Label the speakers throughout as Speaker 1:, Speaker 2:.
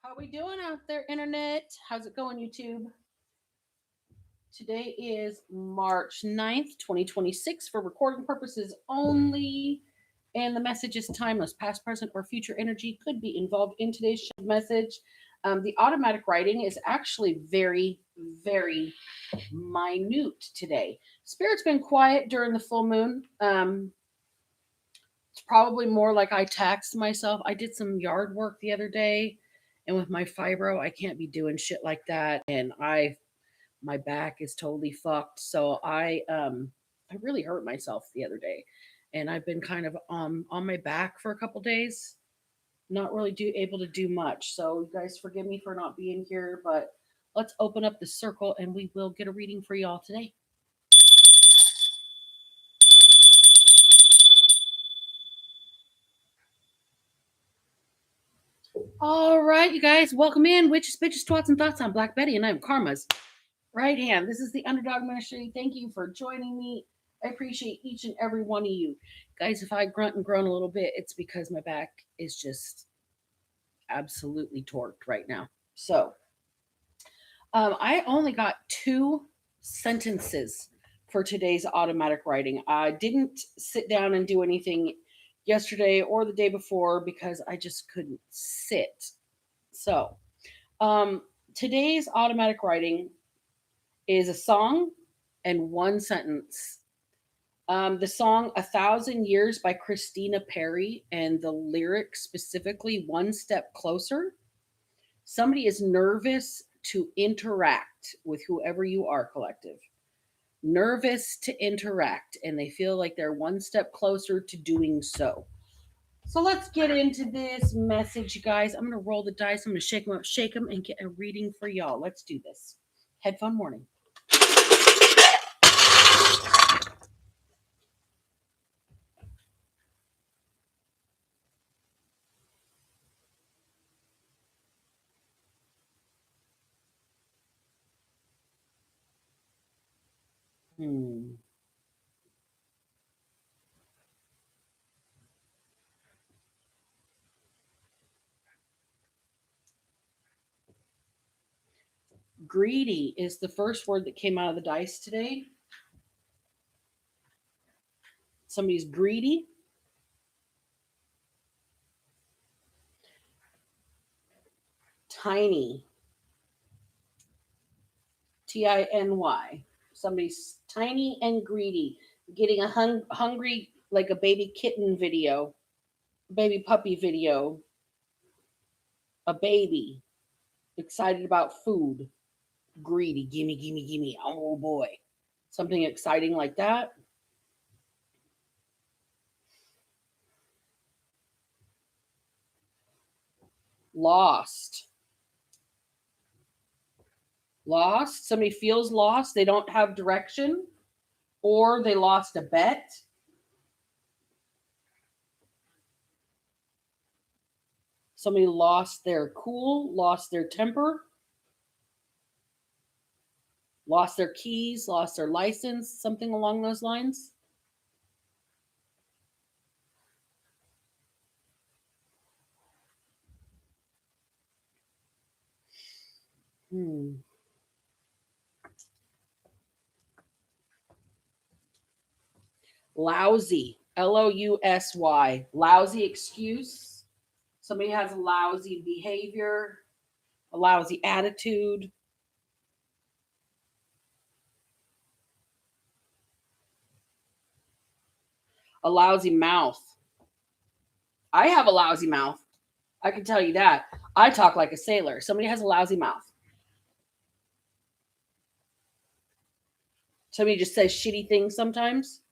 Speaker 1: How we doing out there, internet? How's it going, YouTube? Today is March 9th, 2026 for recording purposes only. And the message is timeless. Past, present, or future energy could be involved in today's message. The automatic writing is actually very, very minute today. Spirit's been quiet during the full moon. It's probably more like I taxed myself. I did some yard work the other day, and with my fibro, I can't be doing shit like that. And my back is totally fucked. So I really hurt myself the other day, and I've been kind of on my back for a couple days, not really able to do much. So you guys forgive me for not being here, but let's open up the circle and we will get a reading for y'all today. All right, you guys, welcome in. Witches, bitches, twats, and thoughts. I'm Black Betty, and I'm Karma's right hand. This is the Underdog Ministry. Thank you for joining me. I appreciate each and every one of you. Guys, if I grunt and groan a little bit, it's because my back is just absolutely torqued right now. So, I only got 2 sentences for today's automatic writing. I didn't sit down and do anything yesterday or the day before because I just couldn't sit. So, today's automatic writing is a song and 1 sentence. The song "A Thousand Years" by Christina Perri, and the lyrics specifically "One Step Closer." Somebody is nervous to interact with whoever you are, collective. Nervous to interact, and they feel like they're 1 step closer to doing so. So let's get into this message, you guys. I'm going to roll the dice. I'm going to shake them, and get a reading for y'all. Let's do this. Headphone warning. Hmm. Greedy is the first word that came out of the dice today. Somebody's greedy. Tiny. Tiny. Somebody's tiny and greedy. Getting a hungry, like a baby kitten video, baby puppy video. A baby. Excited about food. Greedy. Gimme, gimme, gimme. Oh boy. Something exciting like that. Lost. Lost. Somebody feels lost. They don't have direction, or they lost a bet. Somebody lost their cool, lost their temper, lost their keys, lost their license, something along those lines. Hmm. Lousy. Lousy. Lousy excuse. Somebody has a lousy behavior, a lousy attitude. A lousy mouth. I have a lousy mouth. I can tell you that. I talk like a sailor. Somebody has a lousy mouth. Somebody just says shitty things sometimes.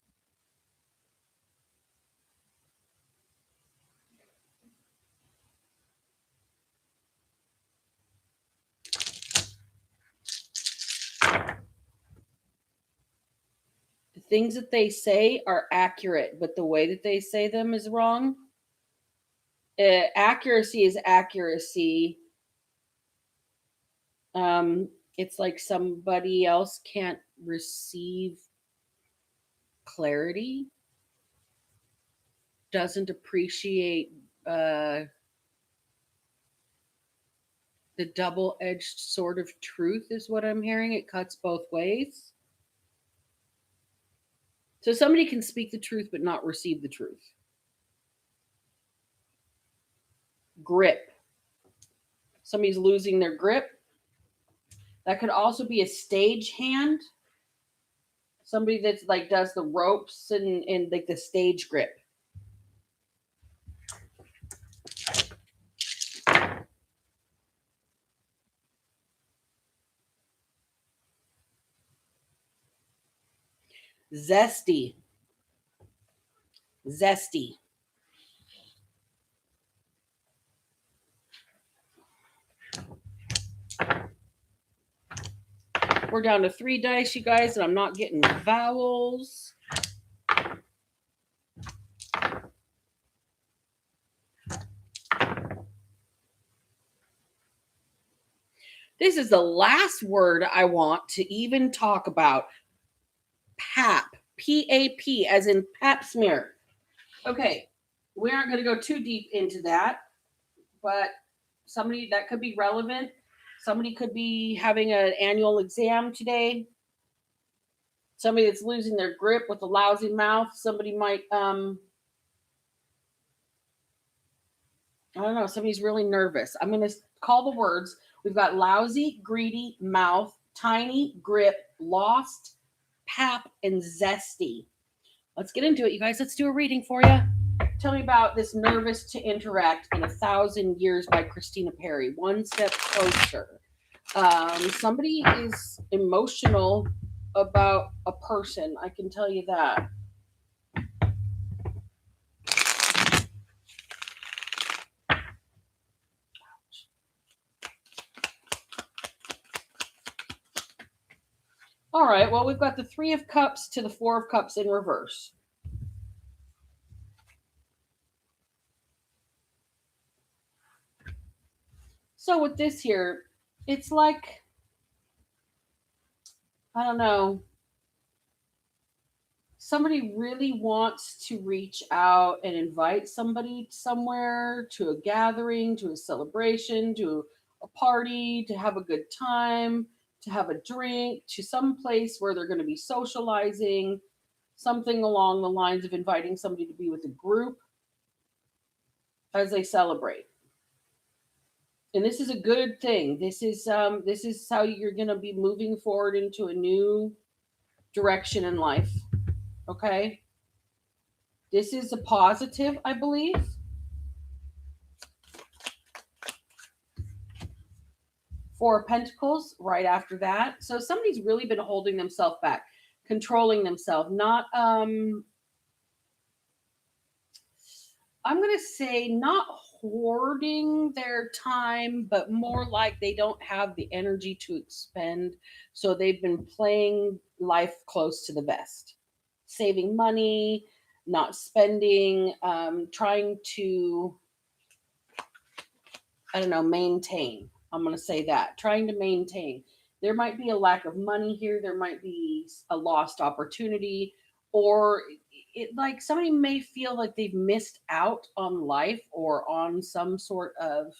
Speaker 1: The things that they say are accurate, but the way that they say them is wrong. Accuracy is accuracy. It's like somebody else can't receive clarity, doesn't appreciate The double-edged sword of truth is what I'm hearing. It cuts both ways. So somebody can speak the truth but not receive the truth. Grip. Somebody's losing their grip. That could also be a stage hand. Somebody that's like does the ropes and like the stage grip. Zesty. Zesty. We're down to 3 dice, you guys, and I'm not getting vowels. This is the last word I want to even talk about. Pap. P-A-P, as in pap smear. Okay, we aren't going to go too deep into that, but somebody that could be relevant. Somebody could be having an annual exam today. Somebody that's losing their grip with a lousy mouth. Somebody might, I don't know, somebody's really nervous. I'm going to call the words. We've got lousy, greedy, mouth, tiny, grip, lost, pap, and zesty. Let's get into it, you guys. Let's do a reading for you. Tell me about this Nervous to Interact in 1,000 Years by Christina Perry. One step closer. Somebody is emotional about a person. I can tell you that. All right, well, we've got the 3 of Cups to the 4 of Cups in reverse. So with this here, it's like, I don't know, somebody really wants to reach out and invite somebody somewhere, to a gathering, to a celebration, to a party, to have a good time, to have a drink, to some place where they're going to be socializing, something along the lines of inviting somebody to be with a group as they celebrate. And this is a good thing. This is how you're going to be moving forward into a new direction in life. Okay? This is a positive, I believe. Four of Pentacles right after that. So somebody's really been holding themselves back, controlling themselves, not I'm going to say not hoarding their time, but more like they don't have the energy to expend. So they've been playing life close to the vest, saving money, not spending, trying to, I don't know, maintain. I'm going to say that. Trying to maintain. There might be a lack of money here. There might be a lost opportunity, or it like somebody may feel like they've missed out on life or on some sort of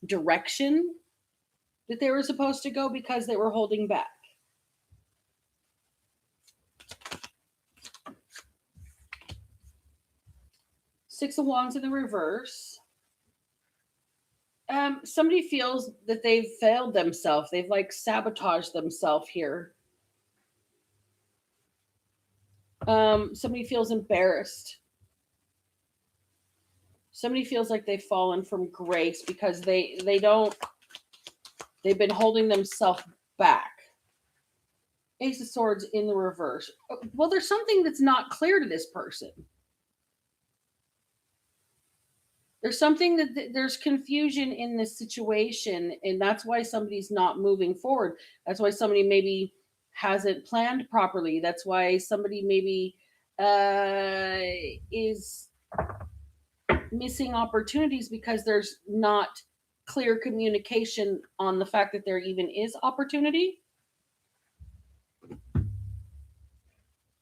Speaker 1: direction that they were supposed to go because they were holding back. Six of Wands in the reverse. Somebody feels that they've failed themselves. They've like sabotaged themselves here. Somebody feels embarrassed. Somebody feels like they've fallen from grace because they've been holding themselves back. Ace of Swords in the reverse. Well, there's something that's not clear to this person. There's something that there's confusion in this situation, and that's why somebody's not moving forward. That's why somebody maybe hasn't planned properly. That's why somebody maybe is missing opportunities because there's not clear communication on the fact that there even is opportunity.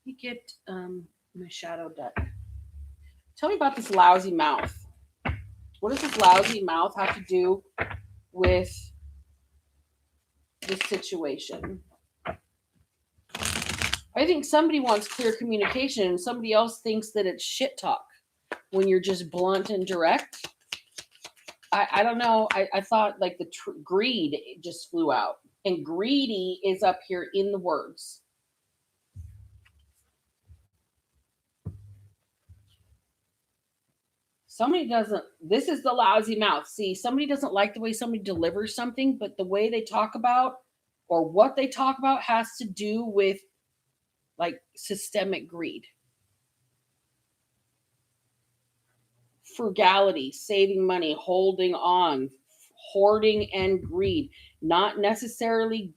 Speaker 1: You get my shadow deck. Tell me about this lousy mouth. What does this lousy mouth have to do with this situation? I think somebody wants clear communication and somebody else thinks that it's shit talk when you're just blunt and direct. I don't know. I thought like the greed just flew out. And greedy is up here in the words. Somebody doesn't, this is the lousy mouth. See, somebody doesn't like the way somebody delivers something, but the way they talk about or what they talk about has to do with like systemic greed. Frugality, saving money, holding on, hoarding and greed, not necessarily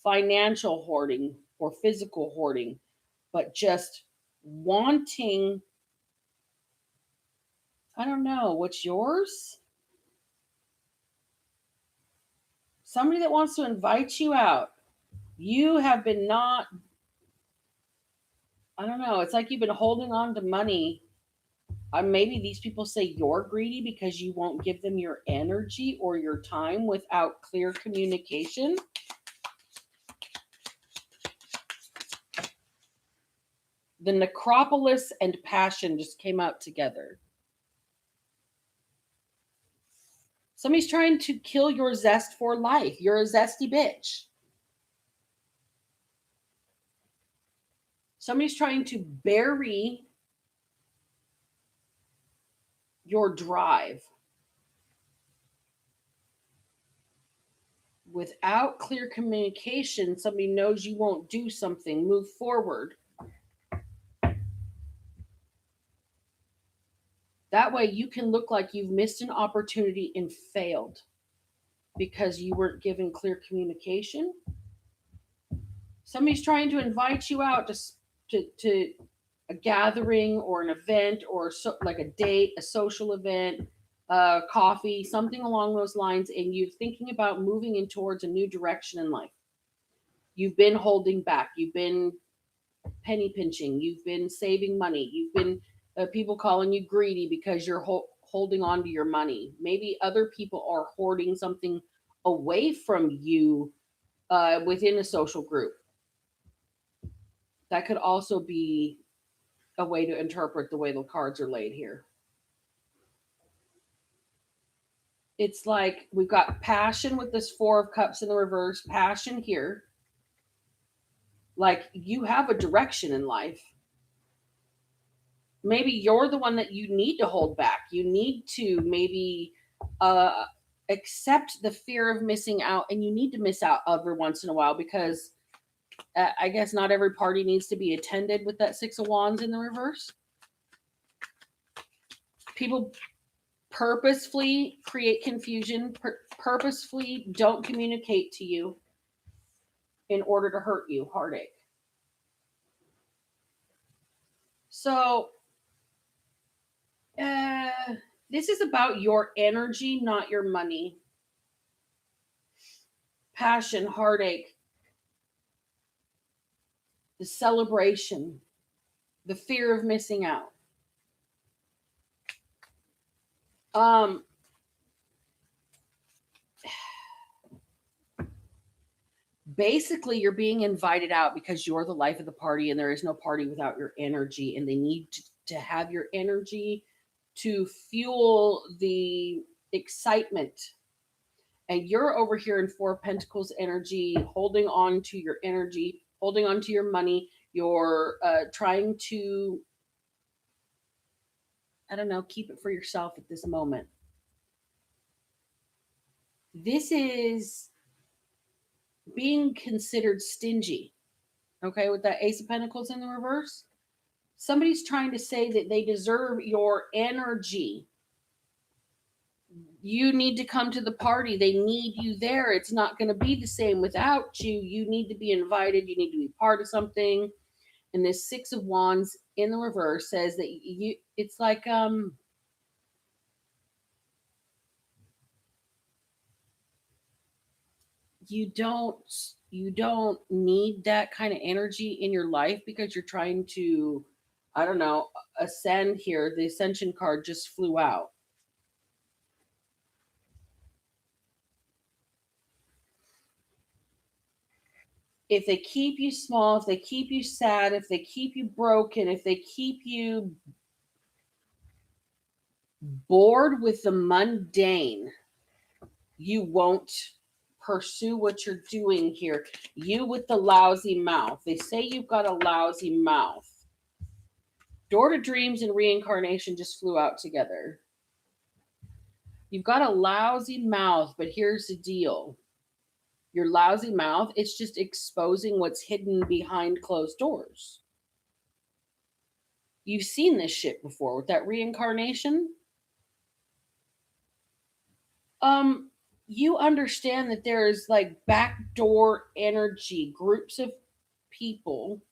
Speaker 1: financial hoarding or physical hoarding, but just wanting, I don't know, what's yours? Somebody that wants to invite you out. You have been not, I don't know, it's like you've been holding on to money. Maybe these people say you're greedy because you won't give them your energy or your time without clear communication. The necropolis and passion just came out together. Somebody's trying to kill your zest for life. You're a zesty bitch. Somebody's trying to bury your drive. Without clear communication, somebody knows you won't do something, move forward. That way you can look like you've missed an opportunity and failed because you weren't given clear communication. Somebody's trying to invite you out to a gathering or an event or like a date, a social event, coffee, something along those lines, and you're thinking about moving in towards a new direction in life. You've been holding back. You've been penny pinching. You've been saving money. You've been people calling you greedy because you're holding on to your money. Maybe other people are hoarding something away from you within a social group. That could also be a way to interpret the way the cards are laid here. It's like we've got passion with this Four of Cups in the reverse, passion here. Like you have a direction in life. Maybe you're the one that you need to hold back. You need to maybe accept the fear of missing out, and you need to miss out every once in a while because I guess not every party needs to be attended with that Six of Wands in the reverse. People purposefully create confusion, purposefully don't communicate to you in order to hurt you, heartache. So, this is about your energy, not your money. Passion, heartache, the celebration, the fear of missing out. Basically, you're being invited out because you're the life of the party, and there is no party without your energy, and they need to have your energy to fuel the excitement. And you're over here in Four of Pentacles energy, holding on to your energy, holding on to your money. You're trying to, I don't know, keep it for yourself at this moment. This is being considered stingy. Okay, with that Ace of Pentacles in the reverse. Somebody's trying to say that they deserve your energy. You need to come to the party. They need you there. It's not going to be the same without you. You need to be invited. You need to be part of something. And this Six of Wands in the reverse says that you, it's like, you don't need that kind of energy in your life because you're trying to, I don't know, ascend here. The Ascension card just flew out. if they keep you small, if they keep you sad, if they keep you broken, if they keep you bored with the mundane, you won't pursue what you're doing here. You with the lousy mouth. They say you've got a lousy mouth. Door to Dreams and Reincarnation just flew out together. You've got a lousy mouth, but here's the deal. Your lousy mouth, it's just exposing what's hidden behind closed doors. You've seen this shit before with that reincarnation. You understand that there's like backdoor energy, groups of people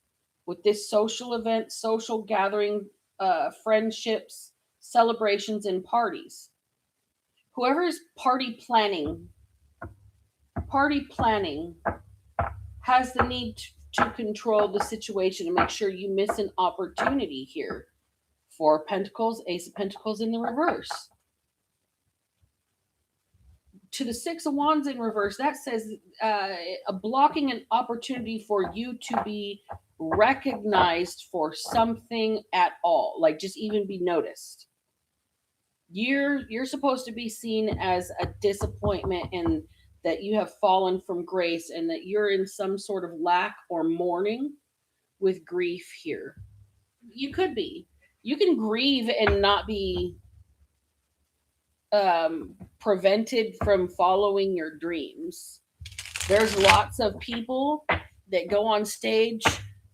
Speaker 1: with this social event, social gathering, friendships, celebrations, and parties. Whoever's party planning has the need to control the situation and make sure you miss an opportunity here. Four of Pentacles, Ace of Pentacles in the reverse. To the Six of Wands in reverse, that says blocking an opportunity for you to be recognized for something at all, like just even be noticed. You're supposed to be seen as a disappointment and that you have fallen from grace and that you're in some sort of lack or mourning with grief here. You could be. You can grieve and not be prevented from following your dreams. There's lots of people that go on stage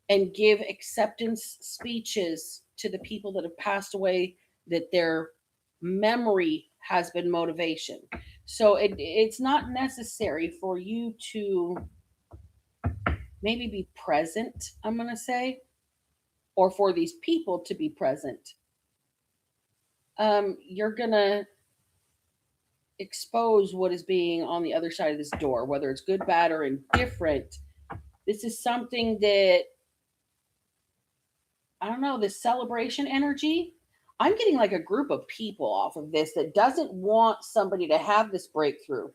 Speaker 1: and give acceptance speeches to the people that have passed away, that their memory has been motivation. So it's not necessary for you to maybe be present, I'm going to say, or for these people to be present. You're going to expose what is being on the other side of this door, whether it's good, bad, or indifferent. This is something that, I don't know, this celebration energy. I'm getting like a group of people off of this that doesn't want somebody to have this breakthrough,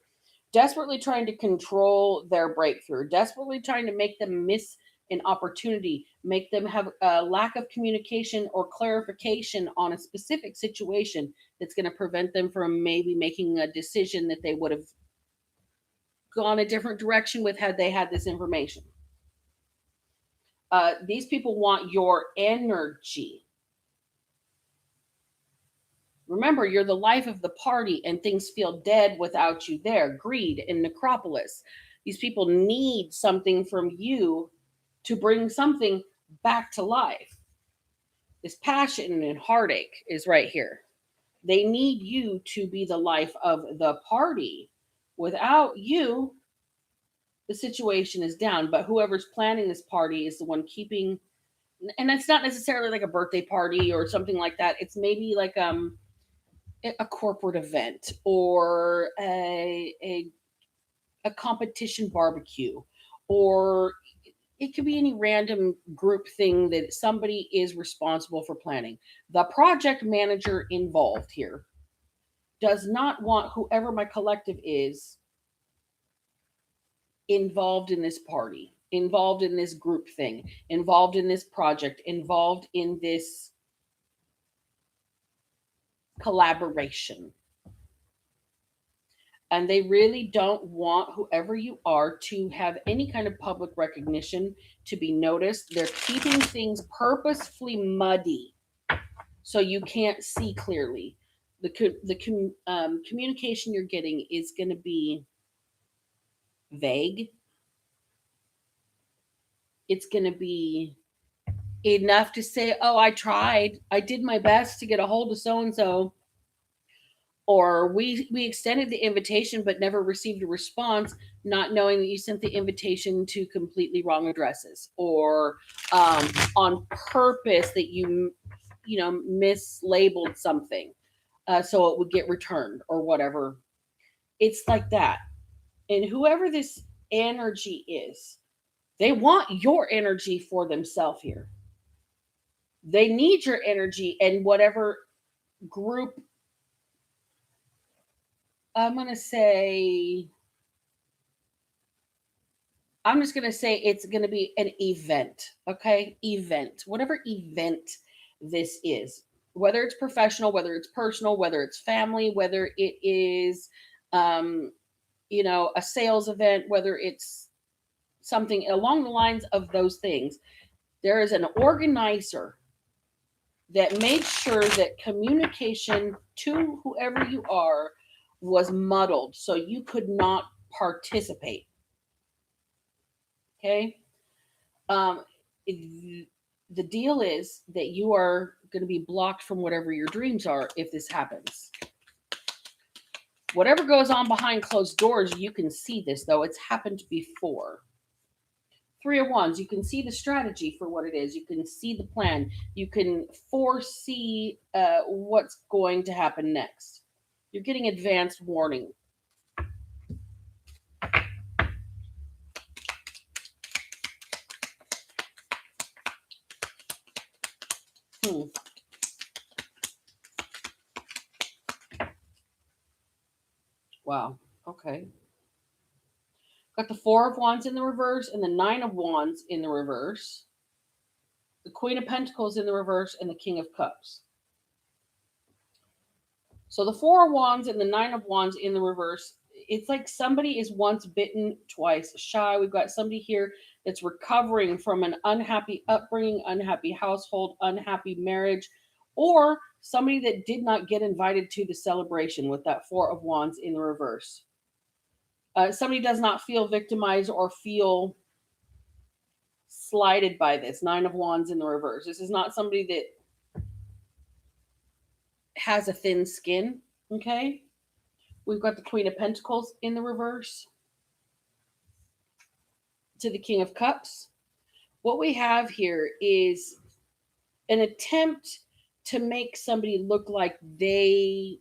Speaker 1: desperately trying to control their breakthrough, desperately trying to make them miss an opportunity, make them have a lack of communication or clarification on a specific situation that's going to prevent them from maybe making a decision that they would have gone a different direction with had they had this information. These people want your energy. Remember, you're the life of the party and things feel dead without you there. Greed and necropolis. These people need something from you to bring something back to life. This passion and heartache is right here. They need you to be the life of the party. Without you, the situation is down. But whoever's planning this party is the one keeping, and it's not necessarily like a birthday party or something like that. It's maybe like a corporate event or a competition barbecue, or it could be any random group thing that somebody is responsible for planning. The project manager involved here does not want whoever my collective is involved in this party, involved in this group thing, involved in this project, involved in this collaboration. And they really don't want whoever you are to have any kind of public recognition, to be noticed. They're keeping things purposefully muddy so you can't see clearly. The communication you're getting is going to be vague. It's going to be enough to say, oh, I tried. I did my best to get a hold of so-and-so. Or we extended the invitation but never received a response, not knowing that you sent the invitation to completely wrong addresses, or on purpose that you mislabeled something so it would get returned or whatever. It's like that. And whoever this energy is, they want your energy for themselves here. They need your energy, and whatever group, I'm going to say, I'm just going to say it's going to be an event. Okay. Event, whatever event this is, whether it's professional, whether it's personal, whether it's family, whether it is, um, a sales event, whether it's something along the lines of those things. There is an organizer that made sure that communication to whoever you are was muddled so you could not participate. Okay. Um, the deal is that you are going to be blocked from whatever your dreams are if this happens. Whatever goes on behind closed doors, you can see this, though. It's happened before. Three of Wands, you can see the strategy for what it is. You can see the plan. You can foresee what's going to happen next. You're getting advanced warning. Wow. Okay. Got the Four of Wands in the reverse and the Nine of Wands in the reverse. The Queen of Pentacles in the reverse and the King of Cups. So the Four of Wands and the Nine of Wands in the reverse, it's like somebody is once bitten, twice shy. We've got somebody here that's recovering from an unhappy upbringing, unhappy household, unhappy marriage, or somebody that did not get invited to the celebration with that Four of Wands in the reverse. Somebody does not feel victimized or feel slighted by this. Nine of Wands in the reverse. This is not somebody that has a thin skin. Okay. We've got the Queen of Pentacles in the reverse to the King of Cups. What we have here is an attempt to make somebody look like they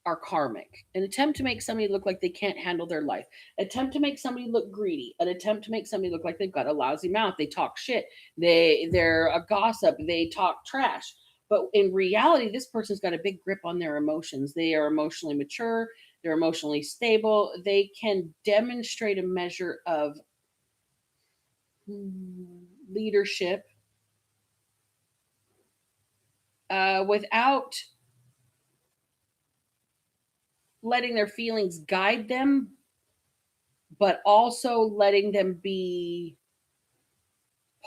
Speaker 1: are karmic, an attempt to make somebody look like they can't handle their life, an attempt to make somebody look greedy, an attempt to make somebody look like they've got a lousy mouth, they talk shit, they're a gossip, they talk trash. But in reality, this person's got a big grip on their emotions. They are emotionally mature, they're emotionally stable, they can demonstrate a measure of leadership without letting their feelings guide them, but also letting them be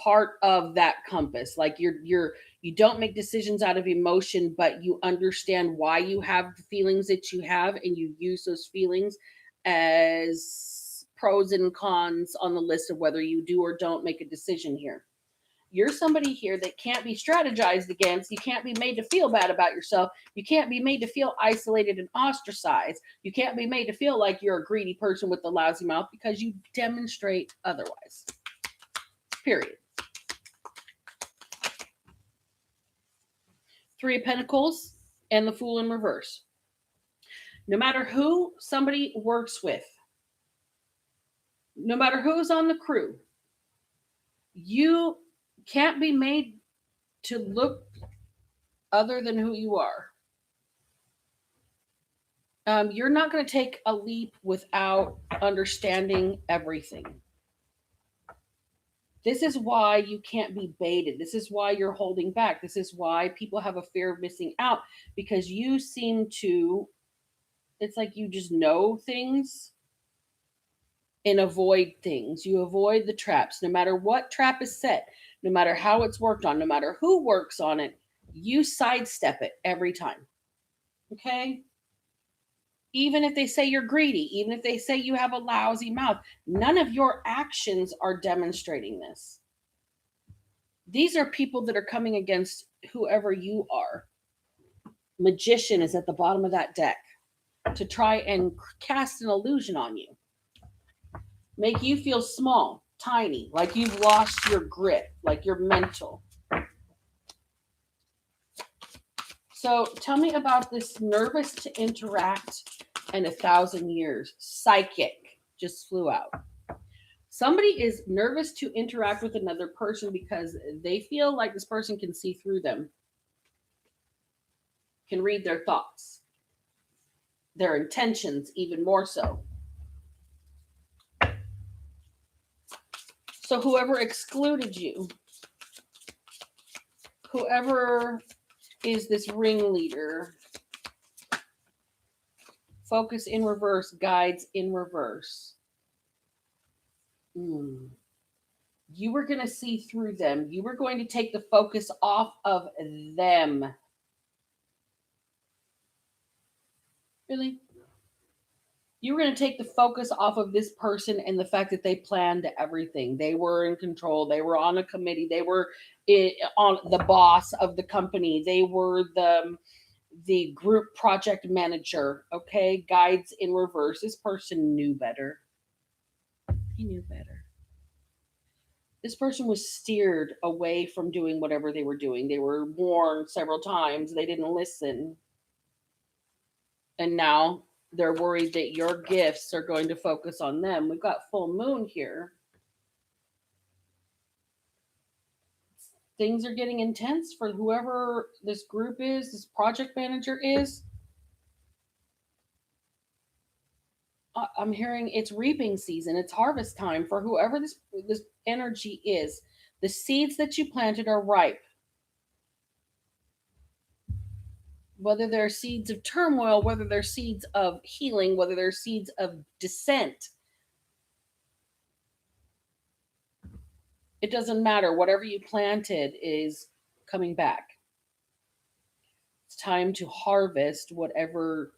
Speaker 1: part of that compass. Like you don't make decisions out of emotion, but you understand why you have the feelings that you have, and you use those feelings as pros and cons on the list of whether you do or don't make a decision here. You're somebody here that can't be strategized against. You can't be made to feel bad about yourself. You can't be made to feel isolated and ostracized. You can't be made to feel like you're a greedy person with a lousy mouth, because you demonstrate otherwise. Period. Three of Pentacles and the Fool in reverse. No matter who somebody works with, no matter who's on the crew, you can't be made to look other than who you are. You're not going to take a leap without understanding everything. This is why you can't be baited. This is why you're holding back. This is why people have a fear of missing out, because you seem to, it's like you just know things and avoid things. You avoid the traps. No matter what trap is set, no matter how it's worked on, no matter who works on it, you sidestep it every time. Okay? Even if they say you're greedy, even if they say you have a lousy mouth, none of your actions are demonstrating this. These are people that are coming against whoever you are. Magician is at the bottom of that deck to try and cast an illusion on you. Make you feel small, tiny, like you've lost your grip, like you're mental. So tell me about this nervous to interact and 1,000 years. Psychic just flew out. Somebody is nervous to interact with another person because they feel like this person can see through them, can read their thoughts, their intentions even more so. So whoever excluded you, whoever is this ringleader, focus in reverse, guides in reverse. You were going to see through them. You were going to take the focus off of them. Really? You were going to take the focus off of this person and the fact that they planned everything. They were in control. They were on a committee. They were on the boss of the company. They were the group project manager. Okay, guides in reverse. This person knew better. He knew better. This person was steered away from doing whatever they were doing. They were warned several times. They didn't listen. And now they're worried that your gifts are going to focus on them. We've got full moon here. Things are getting intense for whoever this group is, this project manager is. I'm hearing it's reaping season. It's harvest time for whoever this energy is. The seeds that you planted are ripe. Whether they're seeds of turmoil, whether they're seeds of healing, whether they're seeds of descent, it doesn't matter. Whatever you planted is coming back. It's time to harvest whatever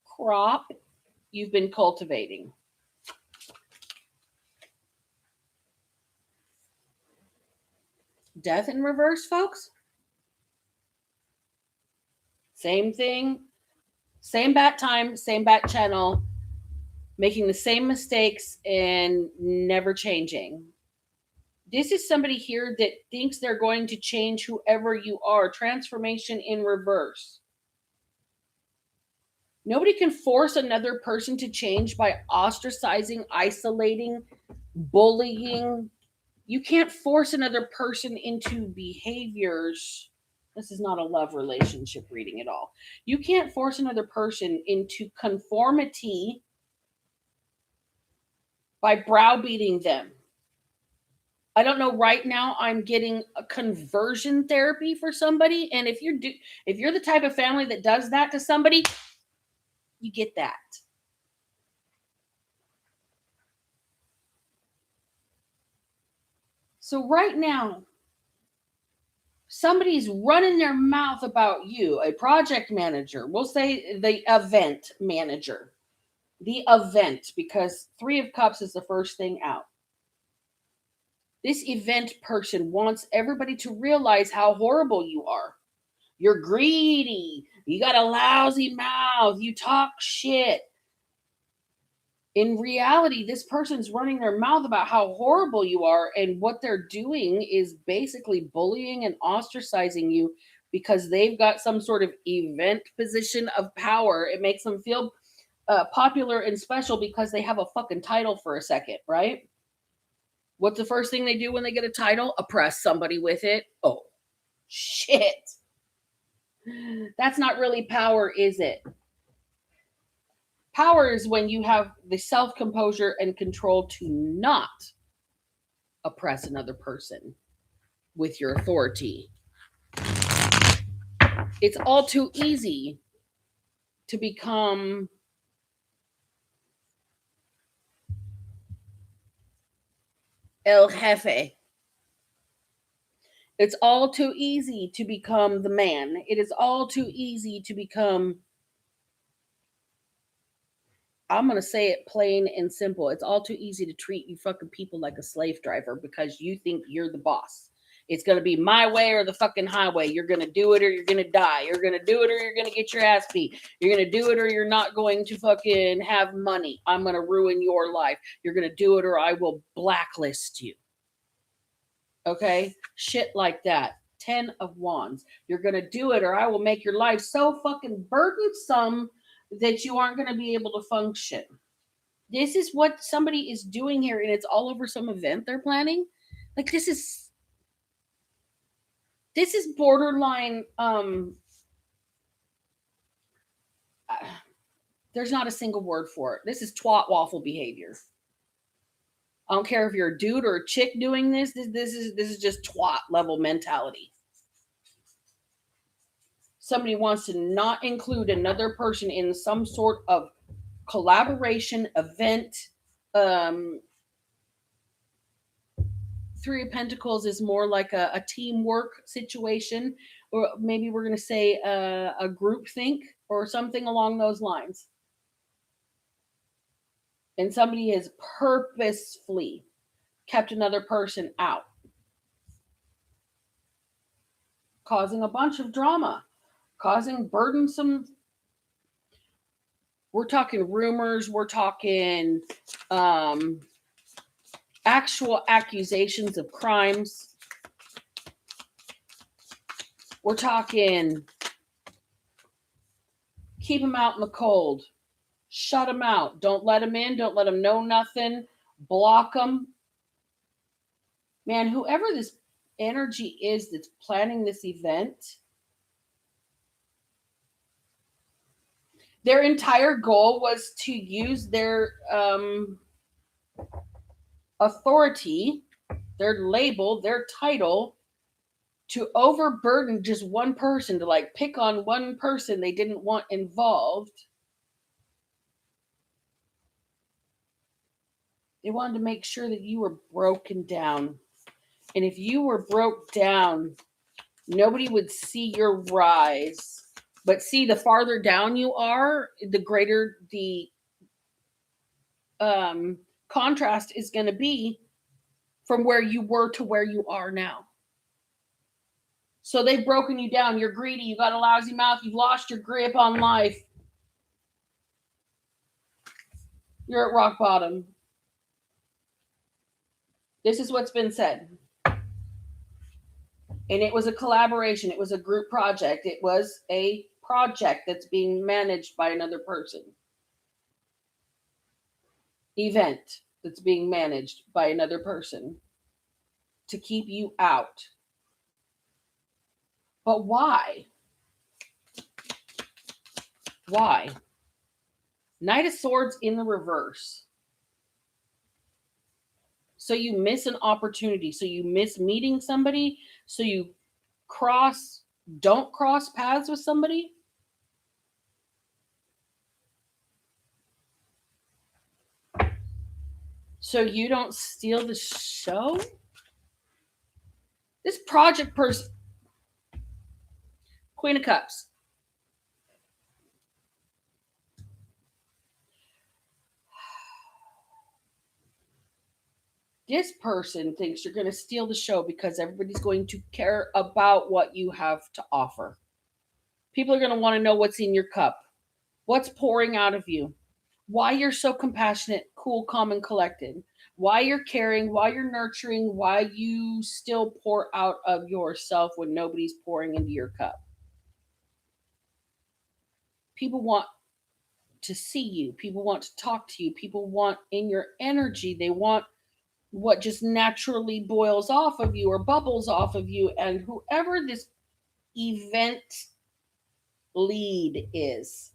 Speaker 1: crop you've been cultivating. Death in reverse, folks. Same thing, same bat time, same bat channel, making the same mistakes and never changing. This is somebody here that thinks they're going to change whoever you are. Transformation in reverse. Nobody can force another person to change by ostracizing, isolating, bullying. You can't force another person into behaviors. This is not a love relationship reading at all. You can't force another person into conformity by browbeating them. I don't know, right now I'm getting a conversion therapy for somebody, and if you're the type of family that does that to somebody, you get that. So right now, somebody's running their mouth about you, a project manager. We'll say the event manager. The event, because 3 of Cups is the first thing out. This event person wants everybody to realize how horrible you are. You're greedy. You got a lousy mouth. You talk shit. In reality, this person's running their mouth about how horrible you are, and what they're doing is basically bullying and ostracizing you because they've got some sort of event position of power. It makes them feel popular and special because they have a fucking title for a second, right? What's the first thing they do when they get a title? Oppress somebody with it. Oh, shit. That's not really power, is it? Power is when you have the self-composure and control to not oppress another person with your authority. It's all too easy to become El Jefe. It's all too easy to become the man. It is all too easy to become, I'm going to say it plain and simple. It's all too easy to treat you fucking people like a slave driver because you think you're the boss. It's going to be my way or the fucking highway. You're going to do it or you're going to die. You're going to do it or you're going to get your ass beat. You're going to do it or you're not going to fucking have money. I'm going to ruin your life. You're going to do it or I will blacklist you. Okay? Shit like that. 10 of Wands. You're going to do it or I will make your life so fucking burdensome that you aren't going to be able to function. This is what somebody is doing here, and it's all over some event they're planning. Like, this is borderline, there's not a single word for it. This is twat waffle behavior. I don't care if you're a dude or a chick doing this. This is just twat level mentality. Somebody wants to not include another person in some sort of collaboration event. Three of Pentacles is more like a teamwork situation, or maybe we're going to say a group think or something along those lines. And somebody has purposefully kept another person out, causing a bunch of drama, causing burdensome. We're talking rumors. We're talking actual accusations of crimes. We're talking keep them out in the cold. Shut them out. Don't let them in. Don't let them know nothing. Block them. Man, whoever this energy is that's planning this event, their entire goal was to use their authority, their label, their title, to overburden just one person, to like pick on one person they didn't want involved. They wanted to make sure that you were broken down. And if you were broke down, nobody would see your rise. But see, the farther down you are, the greater the contrast is going to be from where you were to where you are now. So they've broken you down. You're greedy. You got a lousy mouth. You've lost your grip on life. You're at rock bottom. This is what's been said. And it was a collaboration. It was a group project. It was a project that's being managed by another person. Event that's being managed by another person to keep you out. But why? Why? Knight of Swords in the reverse. So you miss an opportunity. So you miss meeting somebody. So you don't cross paths with somebody. So you don't steal the show. This project person, Queen of Cups. This person thinks you're going to steal the show because everybody's going to care about what you have to offer. People are going to want to know what's in your cup, what's pouring out of you, why you're so compassionate, cool, calm, and collected, why you're caring, why you're nurturing, why you still pour out of yourself when nobody's pouring into your cup. People want to see you. People want to talk to you. People want in your energy. They want what just naturally boils off of you or bubbles off of you. And whoever this event lead is,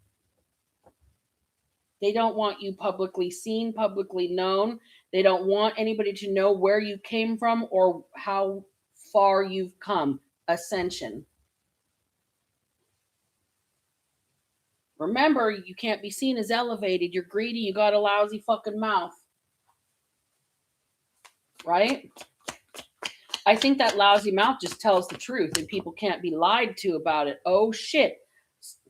Speaker 1: they don't want you publicly seen, publicly known. They don't want anybody to know where you came from or how far you've come. Ascension. Remember, you can't be seen as elevated. You're greedy. You got a lousy fucking mouth. Right? I think that lousy mouth just tells the truth and people can't be lied to about it. Oh shit.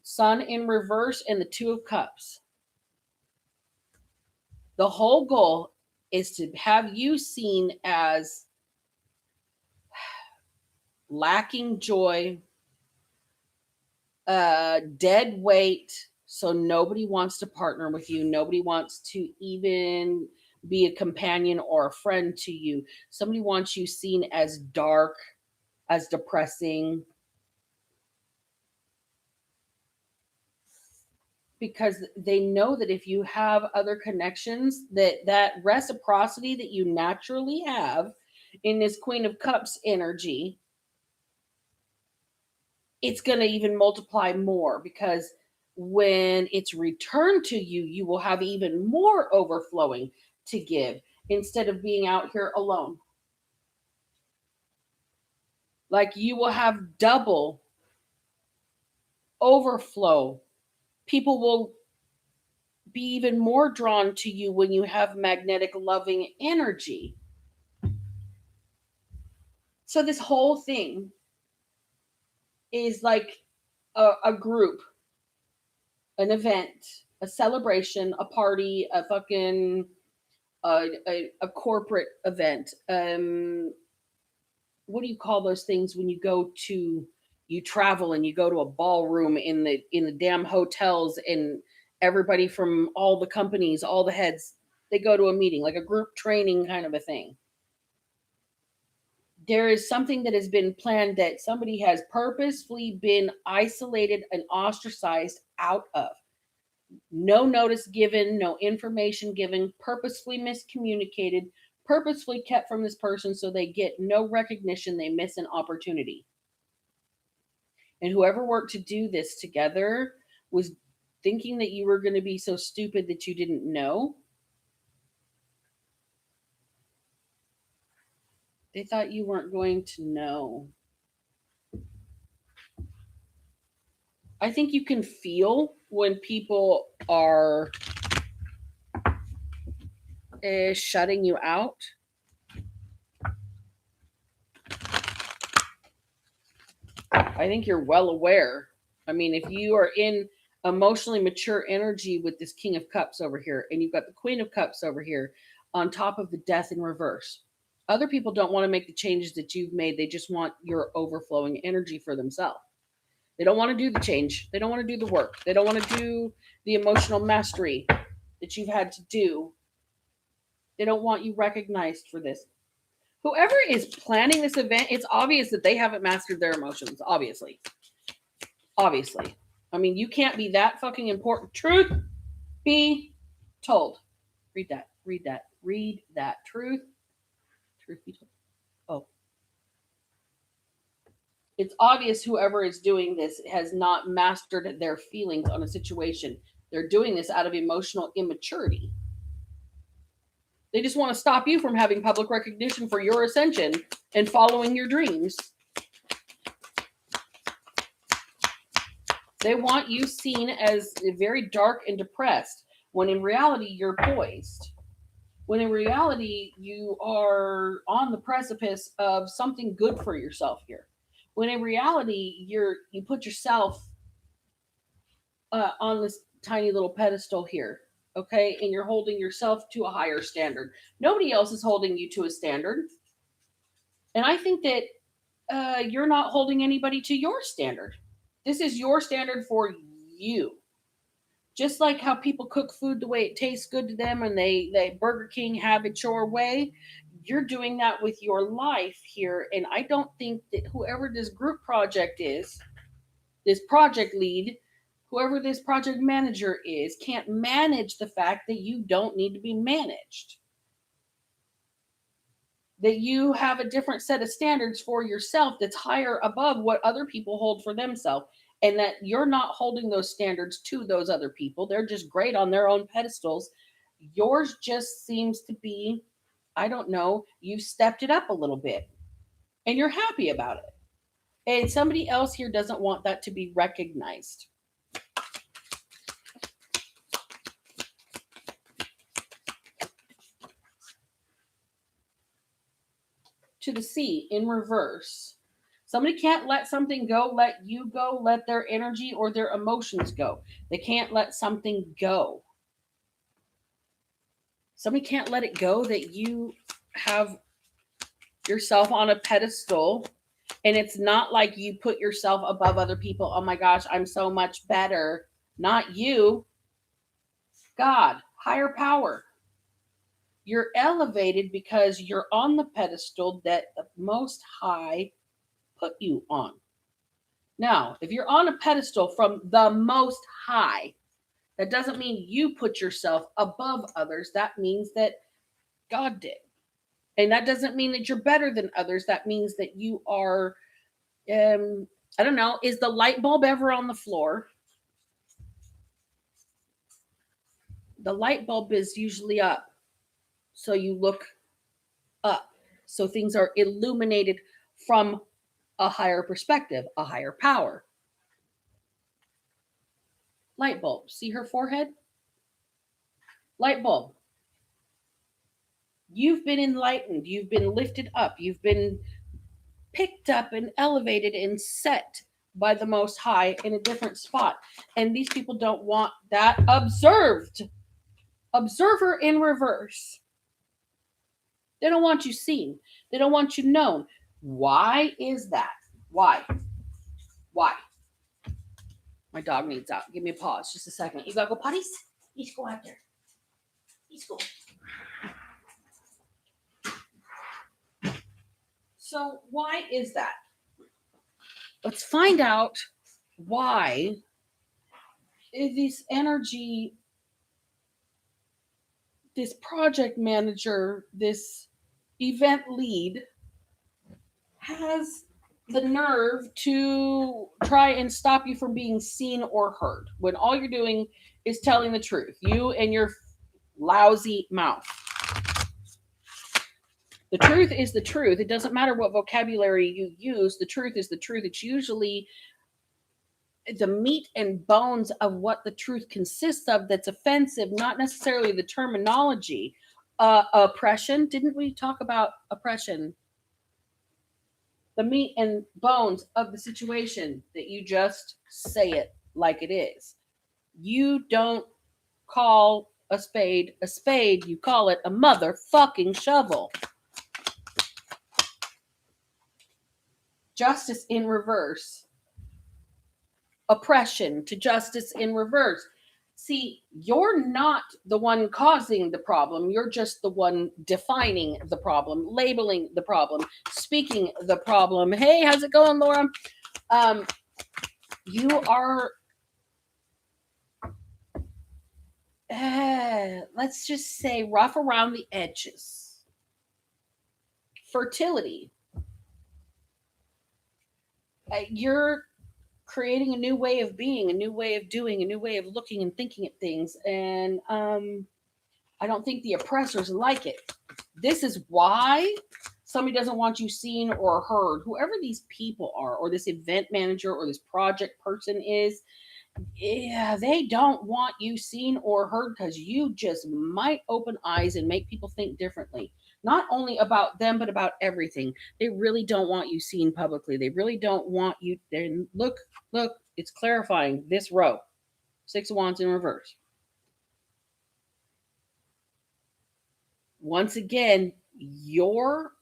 Speaker 1: Sun in reverse and the Two of Cups. The whole goal is to have you seen as lacking joy, dead weight. So nobody wants to partner with you. Nobody wants to even be a companion or a friend to you. Somebody wants you seen as dark, as depressing. Because they know that if you have other connections, that reciprocity that you naturally have in this Queen of Cups energy, it's going to even multiply more, because when it's returned to you, you will have even more overflowing to give. instead of being out here alone. Like you will have double overflow. People will be even more drawn to you when you have magnetic loving energy. So this whole thing is like a group, an event, a celebration, a party, a fucking a corporate event. What do you call those things when you travel and you go to a ballroom in the damn hotels, and everybody from all the companies, all the heads, they go to a meeting, like a group training kind of a thing. There is something that has been planned that somebody has purposefully been isolated and ostracized out of. No notice given, no information given, purposefully miscommunicated, purposefully kept from this person so they get no recognition, they miss an opportunity. And whoever worked to do this together was thinking that you were going to be so stupid that you didn't know. They thought you weren't going to know. I think you can feel when people are shutting you out. I think you're well aware. I mean, if you are in emotionally mature energy with this King of Cups over here, and you've got the Queen of Cups over here on top of the Death in reverse, other people don't want to make the changes that you've made. They just want your overflowing energy for themselves. They don't want to do the change. They don't want to do the work. They don't want to do the emotional mastery that you've had to do. They don't want you recognized for this. Whoever is planning this event, it's obvious that they haven't mastered their emotions. Obviously. I mean, you can't be that fucking important. Truth be told. Read that. Truth be told. Oh. It's obvious whoever is doing this has not mastered their feelings on a situation. They're doing this out of emotional immaturity. They just want to stop you from having public recognition for your ascension and following your dreams. They want you seen as very dark and depressed, when in reality you're poised. When in reality you are on the precipice of something good for yourself here. When in reality you put yourself on this tiny little pedestal here, okay? And you're holding yourself to a higher standard. Nobody else is holding you to a standard. And I think that you're not holding anybody to your standard. This is your standard for you. Just like how people cook food the way it tastes good to them, and they Burger King have it your way, you're doing that with your life here. And I don't think that whoever this group project is, this project lead, whoever this project manager is, can't manage the fact that you don't need to be managed. That you have a different set of standards for yourself that's higher above what other people hold for themselves. And that you're not holding those standards to those other people. They're just great on their own pedestals. Yours just seems to be, I don't know, you've stepped it up a little bit. And you're happy about it. And somebody else here doesn't want that to be recognized. To the sea in reverse. Somebody can't let something go, let you go, let their energy or their emotions go. They can't let something go. Somebody can't let it go that you have yourself on a pedestal, and it's not like you put yourself above other people. Oh my gosh, I'm so much better. Not you. God, higher power. You're elevated because you're on the pedestal that the Most High put you on. Now, if you're on a pedestal from the Most High, that doesn't mean you put yourself above others. That means that God did. And that doesn't mean that you're better than others. That means that you are, I don't know, is the light bulb ever on the floor? The light bulb is usually up. So you look up. So things are illuminated from a higher perspective, a higher power. Light bulb. See her forehead? Light bulb. You've been enlightened. You've been lifted up. You've been picked up and elevated and set by the Most High in a different spot. And these people don't want that observed. Observer in reverse. They don't want you seen. They don't want you known. Why is that? Why? Why? My dog needs out. Give me a pause. Just a second. You gotta go potties? Let's go out there. Let's go. So why is that? Let's find out why this energy, this project manager, this event lead has the nerve to try and stop you from being seen or heard when all you're doing is telling the truth. You and your lousy mouth. The truth is the truth. It doesn't matter what vocabulary you use. The truth is the truth. It's usually the meat and bones of what the truth consists of that's offensive, not necessarily the terminology. Oppression. Didn't we talk about oppression? The meat and bones of the situation that you just say it like it is. You don't call a spade, you call it a motherfucking shovel. Justice in reverse. Oppression to justice in reverse. See, you're not the one causing the problem. You're just the one defining the problem, labeling the problem, speaking the problem. Hey, how's it going, Laura? You are, let's just say, rough around the edges. Fertility. You're creating a new way of being, a new way of doing, a new way of looking and thinking at things. And I don't think the oppressors like it. This is why somebody doesn't want you seen or heard. Whoever these people are, or this event manager or this project person is, yeah, they don't want you seen or heard because you just might open eyes and make people think differently. Not only about them, but about everything. They really don't want you seen publicly. They really don't want you. Look, it's clarifying this row. 6 of Wands in reverse. Once again, your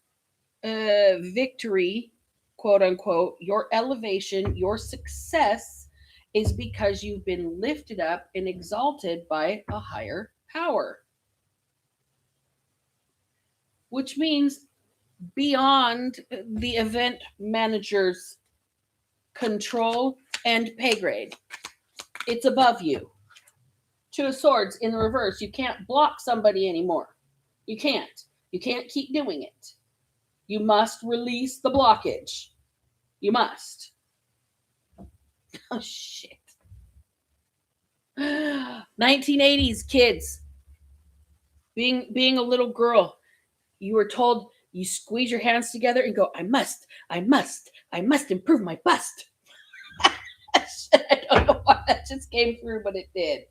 Speaker 1: victory, quote unquote, your elevation, your success is because you've been lifted up and exalted by a higher power. Which means beyond the event manager's control and pay grade. It's above you. 2 of Swords in the reverse. You can't block somebody anymore. You can't. You can't keep doing it. You must release the blockage. You must. Oh, shit. 1980s kids. Being a little girl, you were told you squeeze your hands together and go, I must improve my bust. I don't know why that just came through, but it did.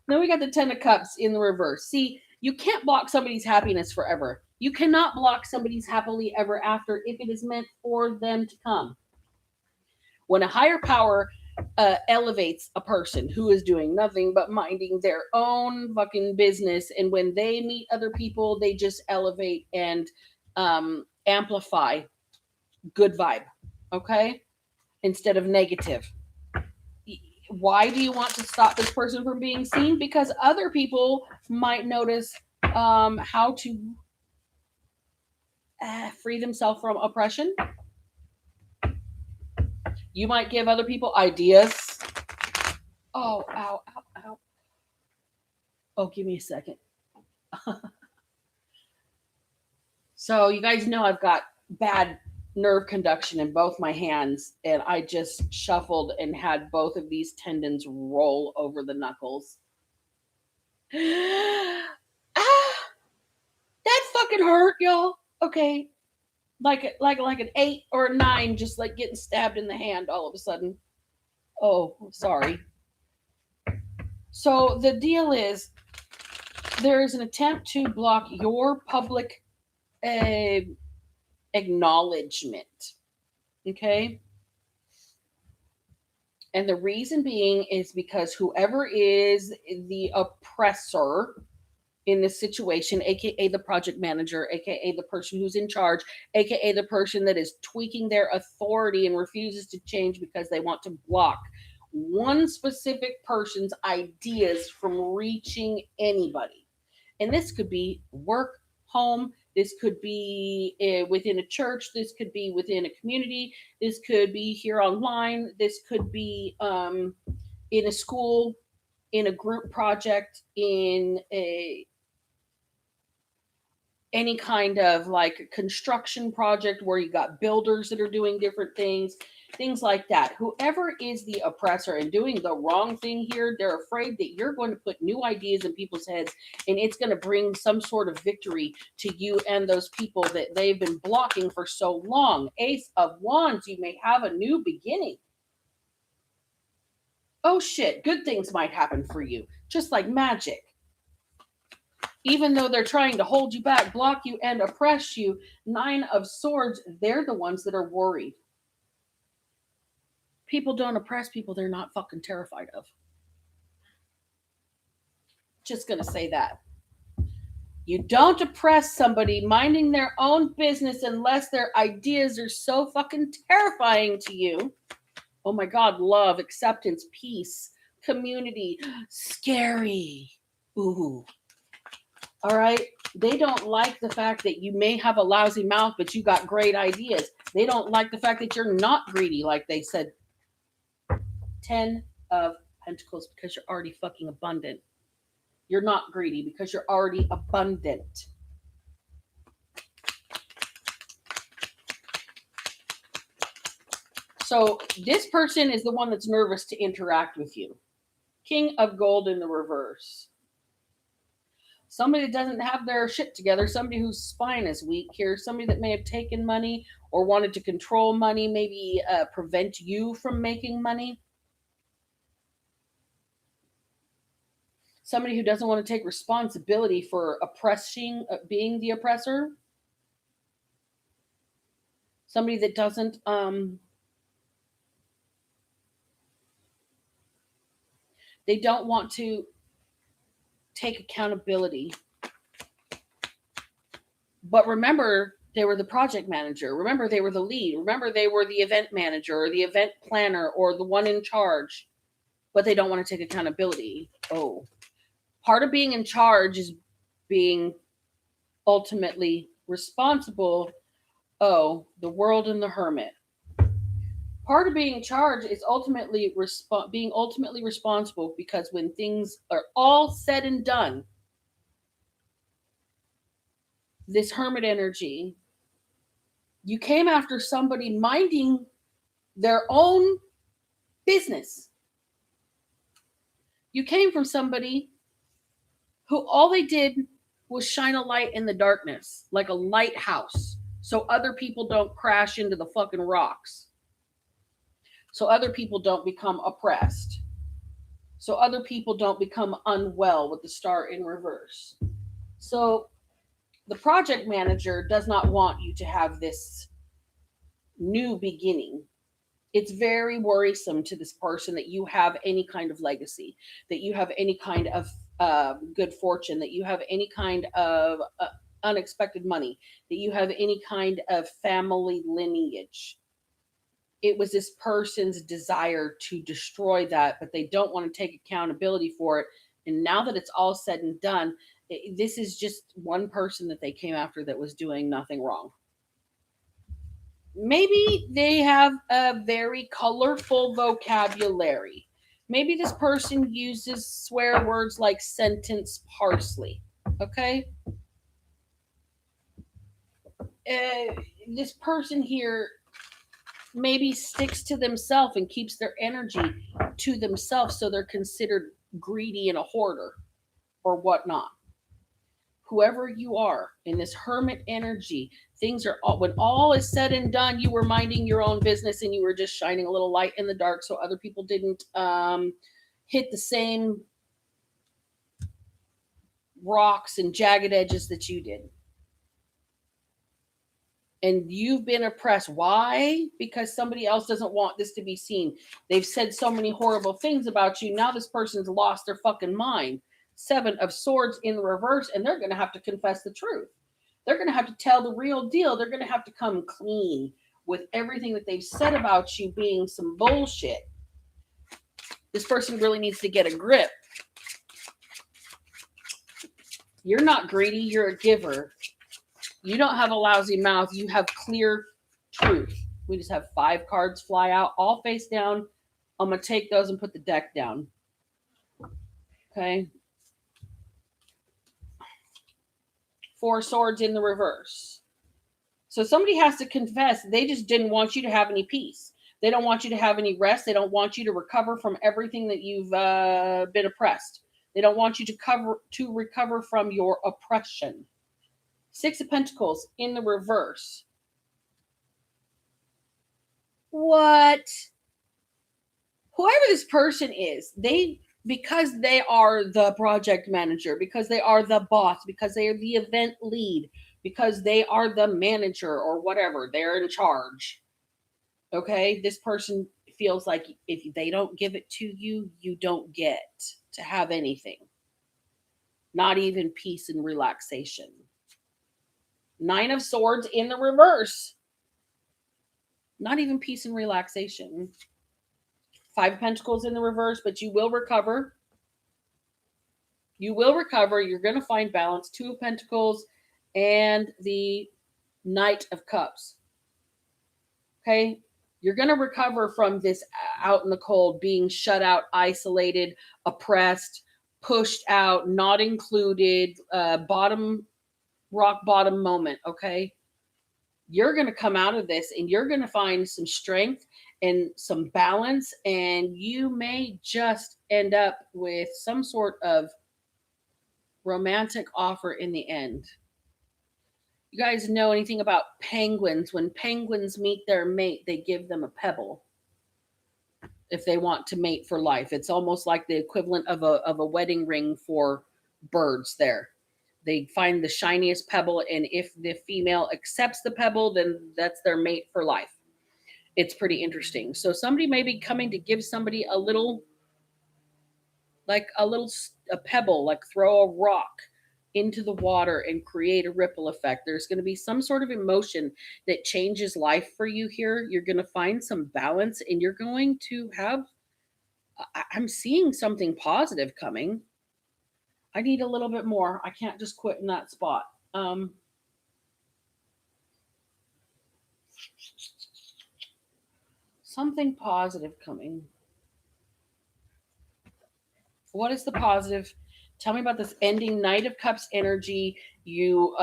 Speaker 1: Then we got the 10 of Cups in the reverse. See, you can't block somebody's happiness forever. You cannot block somebody's happily ever after if it is meant for them to come. When a higher power elevates a person who is doing nothing but minding their own fucking business, and when they meet other people, they just elevate and amplify good vibe, okay, instead of negative. Why do you want to stop this person from being seen? Because other people might notice how to free themselves from oppression. You might give other people ideas. Oh, ow, ow, ow. Oh, give me a second. So you guys know I've got bad nerve conduction in both my hands, and I just shuffled and had both of these tendons roll over the knuckles. That fucking hurt, y'all. Okay. Like an 8 or a 9, just like getting stabbed in the hand all of a sudden. Oh, sorry. So the deal is, there is an attempt to block your public acknowledgement. Okay. And the reason being is because whoever is the oppressor in this situation, aka the project manager, aka the person who's in charge, aka the person that is tweaking their authority and refuses to change because they want to block one specific person's ideas from reaching anybody. And this could be work, home, this could be within a church, this could be within a community, this could be here online, this could be in a school, in a group project, in any kind of like construction project where you got builders that are doing different things like that. Whoever is the oppressor and doing the wrong thing here, they're afraid that you're going to put new ideas in people's heads and it's going to bring some sort of victory to you and those people that they've been blocking for so long. Ace of Wands, you may have a new beginning. Oh shit, good things might happen for you, just like magic. Even though they're trying to hold you back, block you, and oppress you, 9 of Swords, they're the ones that are worried. People don't oppress people they're not fucking terrified of. Just gonna say that. You don't oppress somebody minding their own business unless their ideas are so fucking terrifying to you. Oh my God, love, acceptance, peace, community, scary. Ooh. All right. They don't like the fact that you may have a lousy mouth, but you got great ideas. They don't like the fact that you're not greedy, like they said. 10 of Pentacles, because you're already fucking abundant. You're not greedy because you're already abundant. So this person is the one that's nervous to interact with you. King of Gold in the reverse. Somebody that doesn't have their shit together, somebody whose spine is weak here, somebody that may have taken money or wanted to control money, maybe prevent you from making money. Somebody who doesn't want to take responsibility for oppressing, being the oppressor. Somebody that doesn't they don't want to take accountability. But remember, they were the project manager. Remember, they were the lead. Remember, they were the event manager or the event planner or the one in charge. But they don't want to take accountability. Oh. Part of being in charge is being ultimately responsible. Oh, the World and the Hermit. Part of being in charge is ultimately being ultimately responsible, because when things are all said and done, this Hermit energy, you came after somebody minding their own business. You came from somebody who all they did was shine a light in the darkness, like a lighthouse, so other people don't crash into the fucking rocks. So other people don't become oppressed. So other people don't become unwell with the Star in reverse. So the project manager does not want you to have this new beginning. It's very worrisome to this person that you have any kind of legacy, that you have any kind of good fortune, that you have any kind of unexpected money, that you have any kind of family lineage. It was this person's desire to destroy that, but they don't want to take accountability for it. And now that it's all said and done, this is just one person that they came after that was doing nothing wrong. Maybe they have a very colorful vocabulary. Maybe this person uses swear words like sentence parsley. Okay? This person here maybe sticks to themselves and keeps their energy to themselves, so they're considered greedy and a hoarder or whatnot. whoever you are in this hermit energy, things are all, when all is said and done, you were minding your own business and you were just shining a little light in the dark so other people didn't hit the same rocks and jagged edges that you did. And you've been oppressed. Why? Because somebody else doesn't want this to be seen. They've said so many horrible things about you. Now this person's lost their fucking mind. 7 of Swords in the reverse, and they're going to have to confess the truth. They're going to have to tell the real deal. They're going to have to come clean with everything that they've said about you being some bullshit. This person really needs to get a grip. You're not greedy. You're a giver. You don't have a lousy mouth. You have clear truth. We just have 5 cards fly out, all face down. I'm going to take those and put the deck down. Okay. 4 Swords in the reverse. So somebody has to confess they just didn't want you to have any peace. They don't want you to have any rest. They don't want you to recover from everything that you've been oppressed. They don't want you to recover from your oppression. 6 of Pentacles in the reverse. What? Whoever this person is, because they are the project manager, because they are the boss, because they are the event lead, because they are the manager or whatever, they're in charge. Okay? This person feels like if they don't give it to you, you don't get to have anything. Not even peace and relaxation. 9 of Swords in the reverse. Not even peace and relaxation. 5 of Pentacles in the reverse, but you will recover. You will recover. You're going to find balance. 2 of Pentacles and the Knight of Cups. Okay? You're going to recover from this out in the cold, being shut out, isolated, oppressed, pushed out, not included, rock bottom moment, okay? You're going to come out of this and you're going to find some strength and some balance, and you may just end up with some sort of romantic offer in the end. You guys know anything about penguins? When penguins meet their mate, they give them a pebble if they want to mate for life. It's almost like the equivalent of a wedding ring for birds there. They find the shiniest pebble, and if the female accepts the pebble, then that's their mate for life. It's pretty interesting. So somebody may be coming to give somebody a little, like a pebble, like throw a rock into the water and create a ripple effect. There's going to be some sort of emotion that changes life for you here. You're going to find some balance, and you're going to have, I'm seeing something positive coming. I need a little bit more. I can't just quit in that spot. Something positive coming. What is the positive? Tell me about this ending Knight of Cups energy. You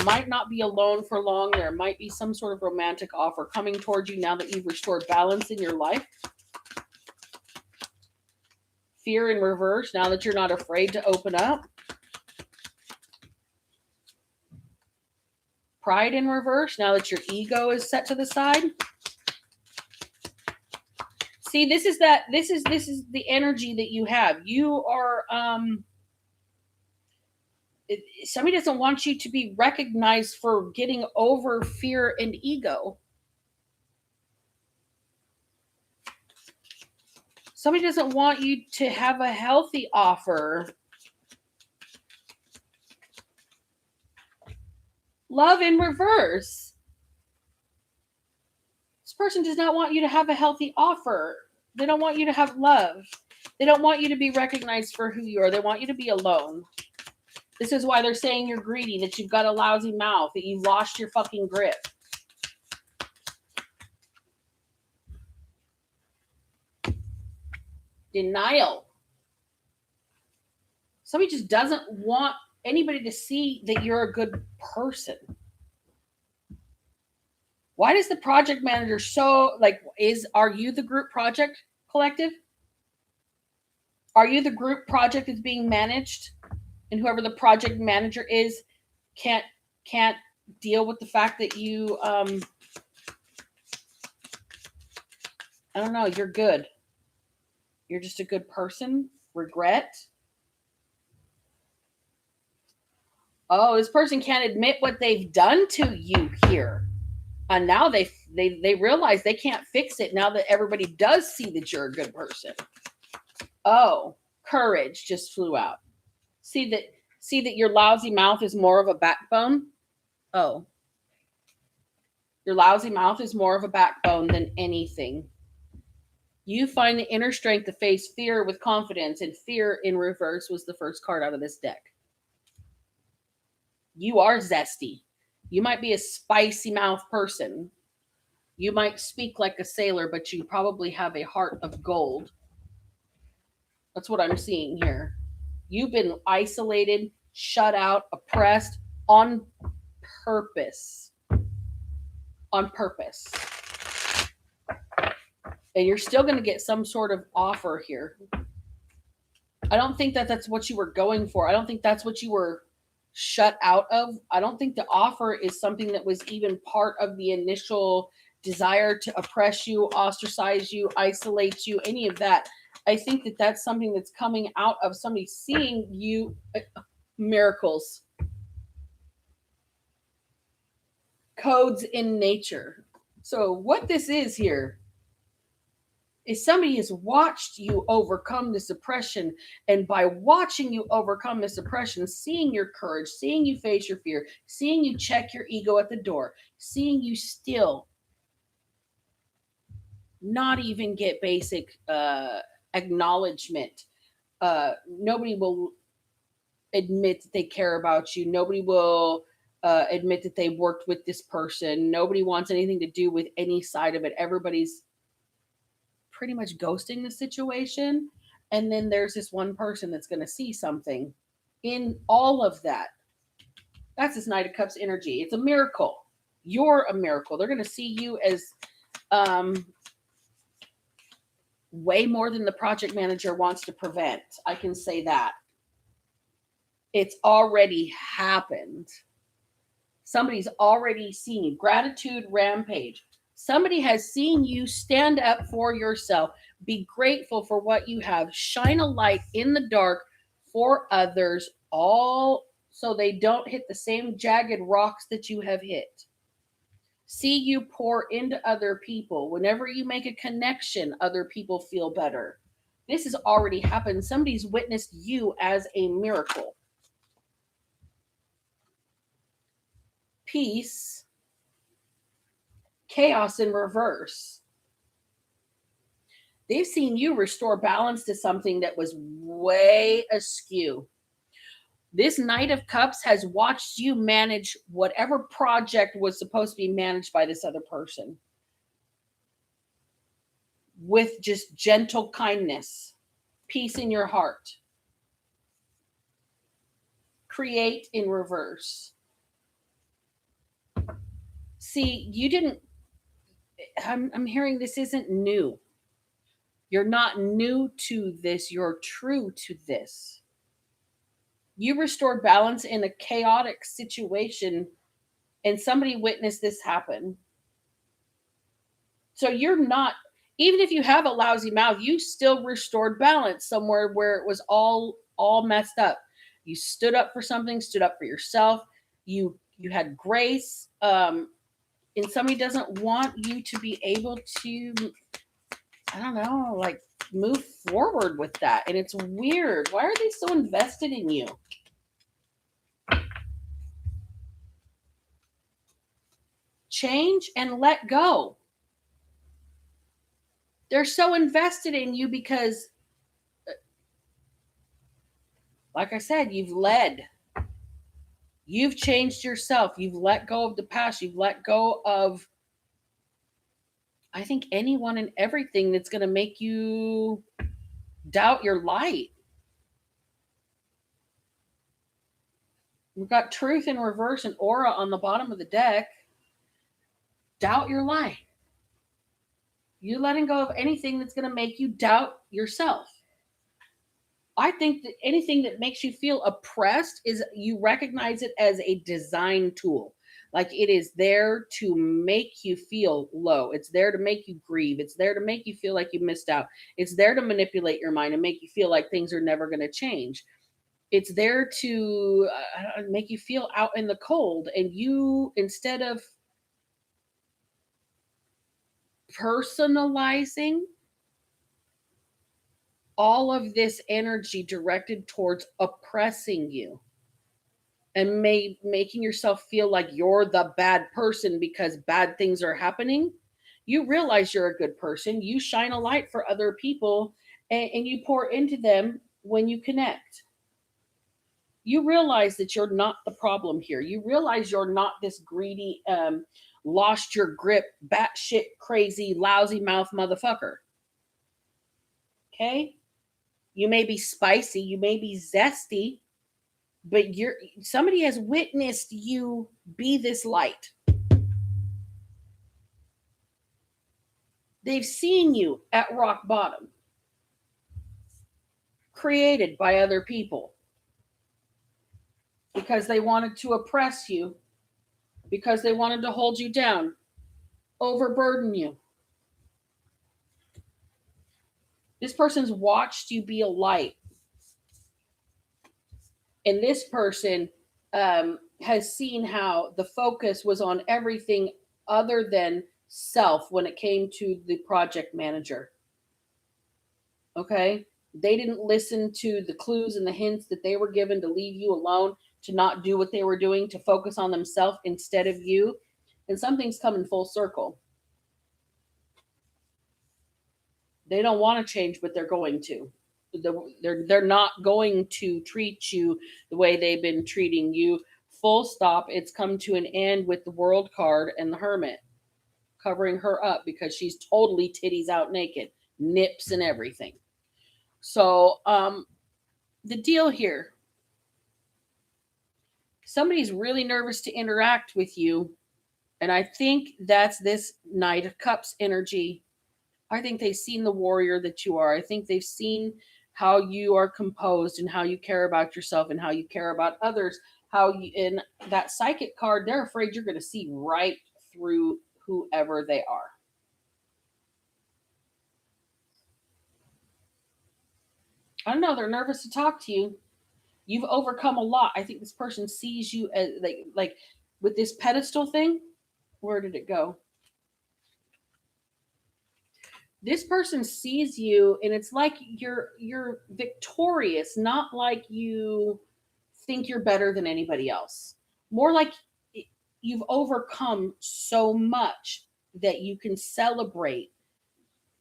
Speaker 1: might not be alone for long. There might be some sort of romantic offer coming towards you now that you've restored balance in your life. Fear in reverse, now that you're not afraid to open up. Pride in reverse, now that your ego is set to the side. See, this is the energy that you have. You are somebody doesn't want you to be recognized for getting over fear and ego. Somebody doesn't want you to have a healthy offer. Love in reverse. This person does not want you to have a healthy offer. They don't want you to have love. They don't want you to be recognized for who you are. They want you to be alone. This is why they're saying you're greedy, that you've got a lousy mouth, that you've lost your fucking grip. Denial. Somebody just doesn't want anybody to see that you're a good person. Why does the project manager are you the group project collective? Are you the group project that's being managed? And whoever the project manager is can't deal with the fact that you I don't know, you're good. You're just a good person. Regret. Oh, this person can't admit what they've done to you here. And now they realize they can't fix it now that everybody does see that you're a good person. Oh, courage just flew out. See that your lousy mouth is more of a backbone? Oh. Your lousy mouth is more of a backbone than anything. You find the inner strength to face fear with confidence, and fear in reverse was the first card out of this deck. You are zesty. You might be a spicy mouth person. You might speak like a sailor, but you probably have a heart of gold. That's what I'm seeing here. You've been isolated, shut out, oppressed on purpose. On purpose. And you're still going to get some sort of offer here. I don't think that that's what you were going for. I don't think that's what you were shut out of. I don't think the offer is something that was even part of the initial desire to oppress you, ostracize you, isolate you, any of that. I think that that's something that's coming out of somebody seeing you. Miracles. Codes in nature. So what this is here is somebody has watched you overcome this oppression, and by watching you overcome this oppression, seeing your courage, seeing you face your fear, seeing you check your ego at the door, seeing you still not even get basic acknowledgement. Nobody will admit that they care about you. Nobody will admit that they worked with this person. Nobody wants anything to do with any side of it. Everybody's pretty much ghosting the situation. And then there's this one person that's going to see something in all of that. That's this Knight of Cups energy. It's a miracle. You're a miracle. They're going to see you as way more than the project manager wants to prevent. I can say that. It's already happened. Somebody's already seen you. Gratitude rampage. Somebody has seen you stand up for yourself. Be grateful for what you have. Shine a light in the dark for others, all so they don't hit the same jagged rocks that you have hit. See you pour into other people. Whenever you make a connection, other people feel better. This has already happened. Somebody's witnessed you as a miracle. Peace. Chaos in reverse. They've seen you restore balance to something that was way askew. This Knight of Cups has watched you manage whatever project was supposed to be managed by this other person with just gentle kindness, peace in your heart. Create in reverse. See, you didn't, I'm hearing this isn't new. You're not new to this. You're true to this. You restored balance in a chaotic situation, and somebody witnessed this happen. So you're not, even if you have a lousy mouth, you still restored balance somewhere where it was all messed up. You stood up for something, stood up for yourself. You had grace. And somebody doesn't want you to be able to, I don't know, like move forward with that. And it's weird. Why are they so invested in you? Change and let go. They're so invested in you because, like I said, you've led. You've changed yourself. You've let go of the past. You've let go of, I think, anyone and everything that's going to make you doubt your light. We've got truth in reverse and aura on the bottom of the deck. Doubt your light. You're letting go of anything that's going to make you doubt yourself. I think that anything that makes you feel oppressed is you recognize it as a design tool. Like it is there to make you feel low. It's there to make you grieve. It's there to make you feel like you missed out. It's there to manipulate your mind and make you feel like things are never going to change. It's there to make you feel out in the cold. And you, instead of personalizing all of this energy directed towards oppressing you and making yourself feel like you're the bad person because bad things are happening, you realize you're a good person. You shine a light for other people, and you pour into them when you connect. You realize that you're not the problem here. You realize you're not this greedy, lost your grip, batshit crazy, lousy mouth motherfucker. Okay? You may be spicy, you may be zesty, but somebody has witnessed you be this light. They've seen you at rock bottom, created by other people because they wanted to oppress you, because they wanted to hold you down, overburden you. This person's watched you be a light. And this person has seen how the focus was on everything other than self when it came to the project manager. Okay? They didn't listen to the clues and the hints that they were given to leave you alone, to not do what they were doing, to focus on themselves instead of you. And something's coming full circle. They don't want to change, but they're going to. They're not going to treat you the way they've been treating you. Full stop. It's come to an end with the World card and the Hermit covering her up because she's totally titties out naked, nips and everything. So the deal here, somebody's really nervous to interact with you, and I think that's this Knight of Cups energy. I think they've seen the warrior that you are. I think they've seen how you are composed and how you care about yourself and how you care about others. How you, in that psychic card, they're afraid you're going to see right through whoever they are. I don't know. They're nervous to talk to you. You've overcome a lot. I think this person sees you as like with this pedestal thing. Where did it go? This person sees you and it's like you're victorious, not like you think you're better than anybody else. More like you've overcome so much that you can celebrate,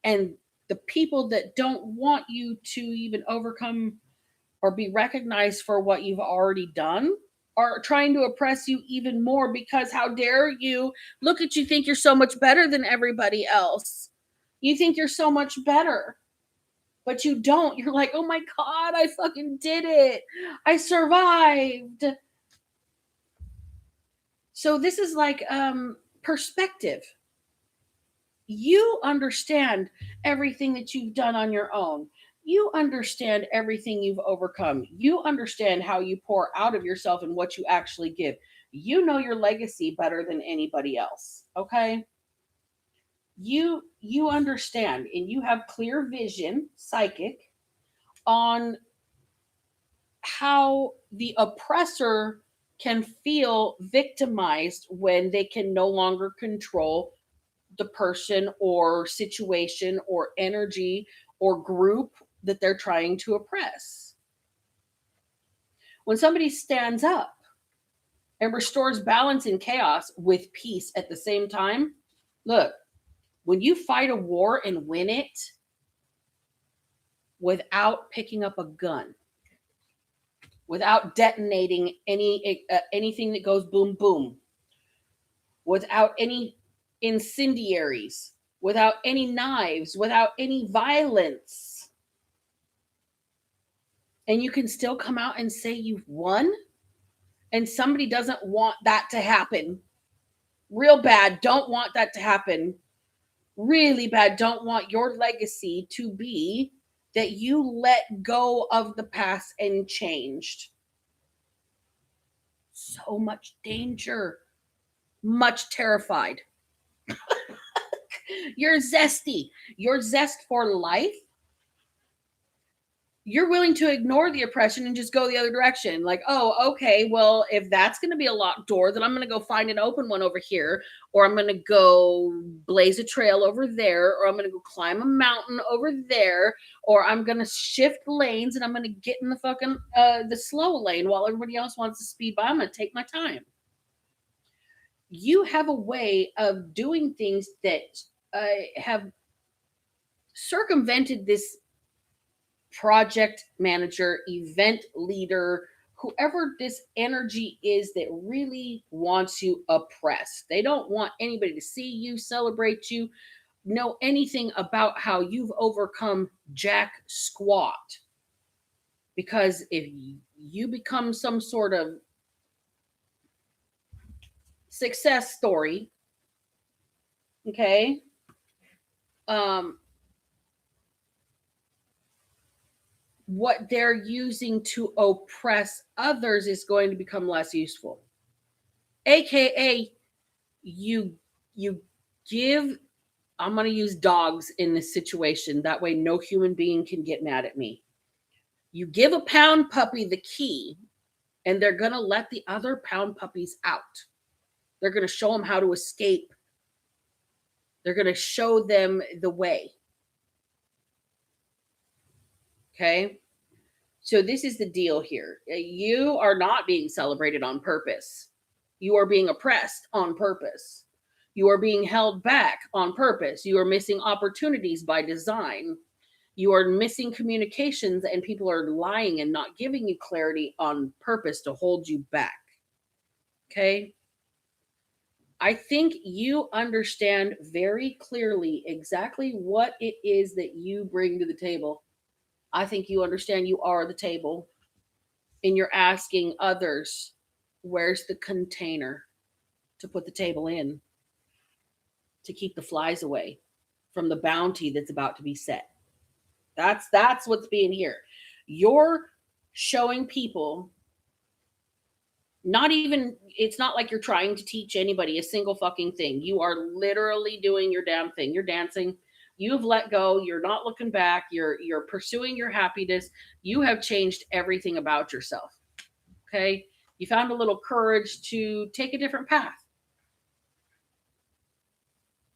Speaker 1: and the people that don't want you to even overcome or be recognized for what you've already done are trying to oppress you even more because how dare you look at you, think you're so much better than everybody else. You think you're so much better, but you don't. You're like, oh my God, I fucking did it. I survived. So this is like perspective. You understand everything that you've done on your own. You understand everything you've overcome. You understand how you pour out of yourself and what you actually give. You know your legacy better than anybody else. Okay? You understand and you have clear vision, psychic, on how the oppressor can feel victimized when they can no longer control the person or situation or energy or group that they're trying to oppress. When somebody stands up and restores balance in chaos with peace at the same time, look, when you fight a war and win it without picking up a gun, without detonating anything that goes boom boom, without any incendiaries, without any knives, without any violence, and you can still come out and say you've won, and somebody doesn't want that to happen real bad, don't want that to happen really bad, don't want your legacy to be that you let go of the past and changed. So much danger, much terrified. You're zesty. Your zest for life, you're willing to ignore the oppression and just go the other direction. Like, oh, okay, well, if that's going to be a locked door, then I'm going to go find an open one over here, or I'm going to go blaze a trail over there, or I'm going to go climb a mountain over there, or I'm going to shift lanes and I'm going to get in the fucking the slow lane while everybody else wants to speed by. I'm going to take my time. You have a way of doing things that have circumvented this project manager, event leader, whoever this energy is that really wants you oppressed. They don't want anybody to see you, celebrate you, know anything about how you've overcome jack squat. Because if you become some sort of success story, okay, what they're using to oppress others is going to become less useful. AKA, you give, I'm going to use dogs in this situation. That way no human being can get mad at me. You give a pound puppy the key and they're going to let the other pound puppies out. They're going to show them how to escape. They're going to show them the way. Okay? So this is the deal here. You are not being celebrated on purpose. You are being oppressed on purpose. You are being held back on purpose. You are missing opportunities by design. You are missing communications and people are lying and not giving you clarity on purpose to hold you back. Okay? I think you understand very clearly exactly what it is that you bring to the table. I think you understand you are the table and you're asking others, where's the container to put the table in to keep the flies away from the bounty that's about to be set. That's what's being here. You're showing people, not even, it's not like you're trying to teach anybody a single fucking thing. You are literally doing your damn thing. You're dancing. You've let go. You're not looking back. You're pursuing your happiness. You have changed everything about yourself. Okay? You found a little courage to take a different path.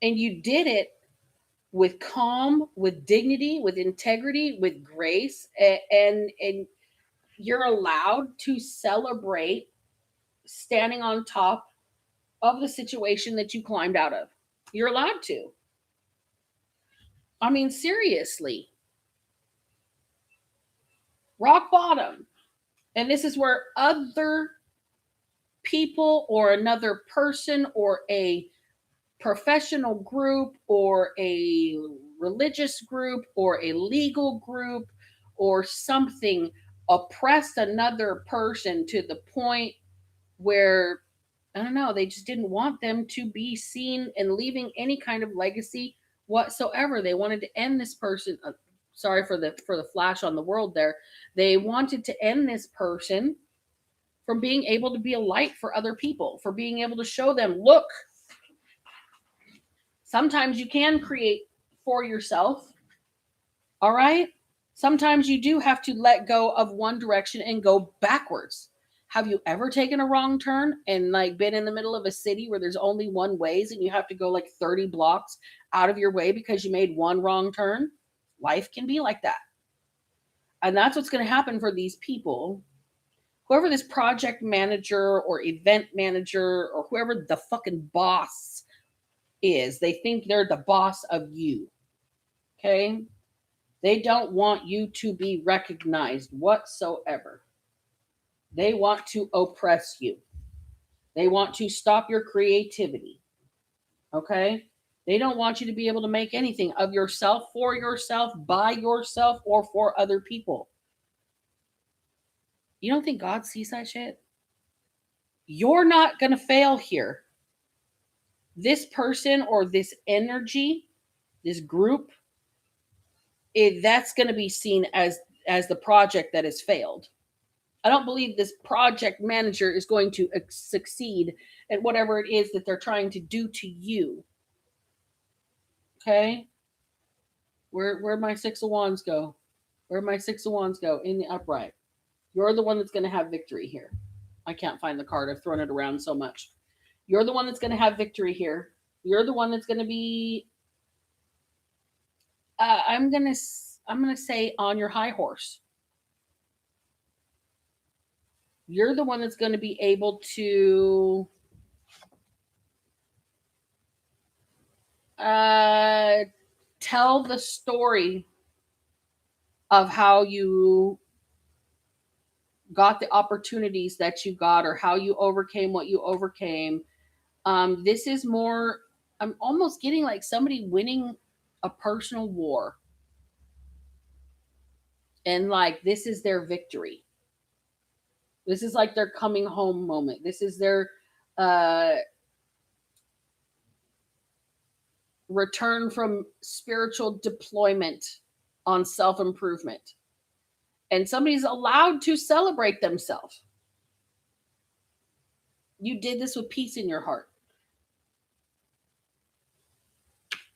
Speaker 1: And you did it with calm, with dignity, with integrity, with grace, and you're allowed to celebrate standing on top of the situation that you climbed out of. You're allowed to. I mean, seriously. Rock bottom. And this is where other people or another person or a professional group or a religious group or a legal group or something oppressed another person to the point where, I don't know, they just didn't want them to be seen and leaving any kind of legacy whatsoever. They wanted to end this person. Sorry for the flash on the world there. They wanted to end this person from being able to be a light for other people, for being able to show them, look, sometimes you can create for yourself. All right? Sometimes you do have to let go of one direction and go backwards. Have you ever taken a wrong turn and like been in the middle of a city where there's only one ways and you have to go like 30 blocks out of your way because you made one wrong turn? Life can be like that. And that's what's going to happen for these people. Whoever this project manager or event manager or whoever the fucking boss is, they think they're the boss of you. Okay? They don't want you to be recognized whatsoever. They want to oppress you. They want to stop your creativity. Okay? They don't want you to be able to make anything of yourself, for yourself, by yourself, or for other people. You don't think God sees that shit? You're not going to fail here. This person or this energy, this group, that's going to be seen as the project that has failed. I don't believe this project manager is going to succeed at whatever it is that they're trying to do to you. Okay? Where'd my Six of Wands go? Where'd my Six of Wands go? In the upright. You're the one that's going to have victory here. I can't find the card. I've thrown it around so much. You're the one that's going to have victory here. You're the one that's going to be. I'm gonna say on your high horse. You're the one that's going to be able to tell the story of how you got the opportunities that you got, or how you overcame what you overcame. This is more, I'm almost getting like somebody winning a personal war. And like, this is their victory. This is like their coming home moment. This is their return from spiritual deployment on self-improvement. And somebody's allowed to celebrate themselves. You did this with peace in your heart.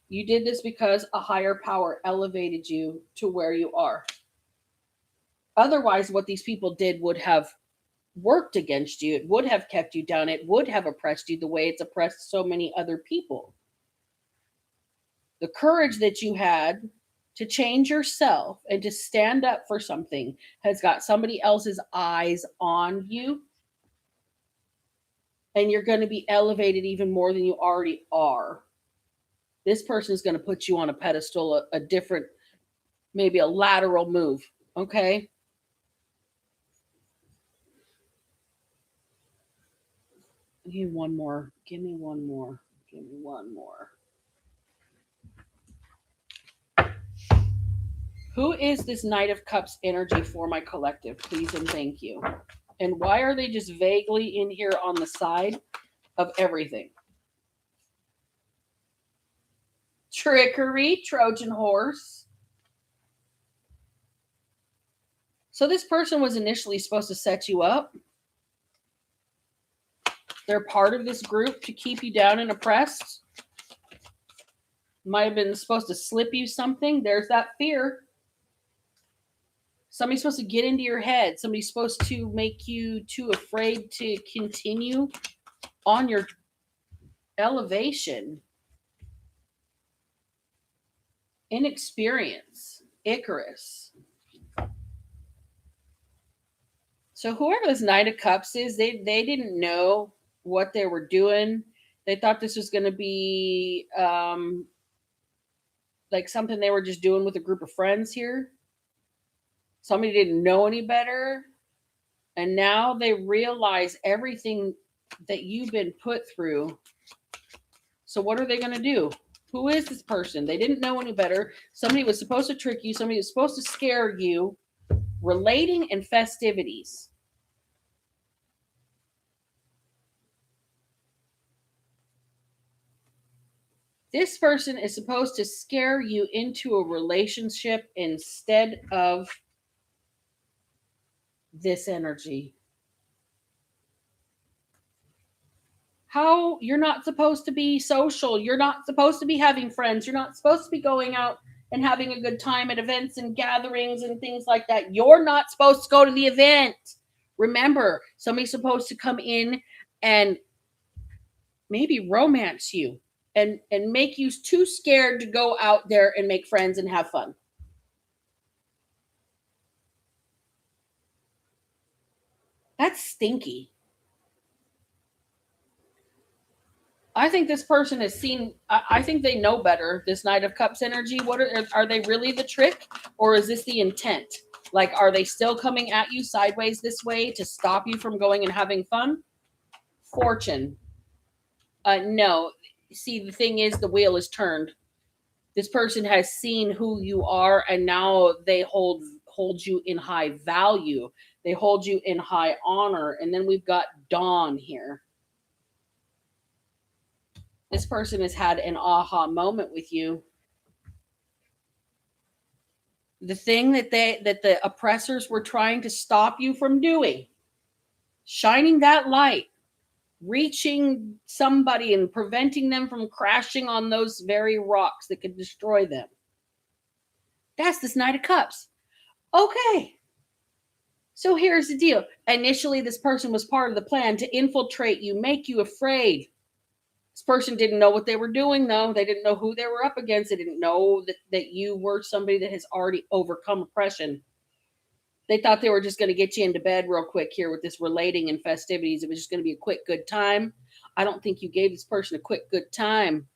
Speaker 1: You did this because a higher power elevated you to where you are. Otherwise, what these people did would have worked against you. It would have kept you down. It would have oppressed you the way it's oppressed so many other people. The courage that you had to change yourself and to stand up for something has got somebody else's eyes on you. And you're going to be elevated even more than you already are. This person is going to put you on a pedestal, a different, maybe a lateral move. Okay? Give me one more. Give me one more. Give me one more. Who is this Knight of Cups energy for my collective? Please and thank you. And why are they just vaguely in here on the side of everything? Trickery, Trojan horse. So this person was initially supposed to set you up. They're part of this group to keep you down and oppressed. Might have been supposed to slip you something. There's that fear. Somebody's supposed to get into your head. Somebody's supposed to make you too afraid to continue on your elevation. Inexperience. Icarus. So whoever this Knight of Cups is, they didn't know what they were doing. They thought this was going to be like something they were just doing with a group of friends here. Somebody didn't know any better. And now they realize everything that you've been put through. So what are they going to do? Who is this person? They didn't know any better. Somebody was supposed to trick you. Somebody was supposed to scare you. Relating and festivities. This person is supposed to scare you into a relationship instead of this energy. How you're not supposed to be social. You're not supposed to be having friends. You're not supposed to be going out and having a good time at events and gatherings and things like that. You're not supposed to go to the event. Remember, somebody's supposed to come in and maybe romance you and make you too scared to go out there and make friends and have fun. That's stinky. I think this person has seen, I think they know better, this Knight of Cups energy. What are they really the trick, or is this the intent? Like, are they still coming at you sideways this way to stop you from going and having fun? Fortune. No. See, the thing is, the wheel is turned. This person has seen who you are, and now they hold you in high value. They hold you in high honor. And then we've got Dawn here. This person has had an aha moment with you. The thing that the oppressors were trying to stop you from doing, shining that light, reaching somebody and preventing them from crashing on those very rocks that could destroy them. That's this Knight of Cups. Okay. So here's the deal. Initially, this person was part of the plan to infiltrate you, make you afraid. This person didn't know what they were doing, though. They didn't know who they were up against. They didn't know that you were somebody that has already overcome oppression. They thought they were just going to get you into bed real quick here with this relating and festivities. It was just going to be a quick, good time. I don't think you gave this person a quick, good time.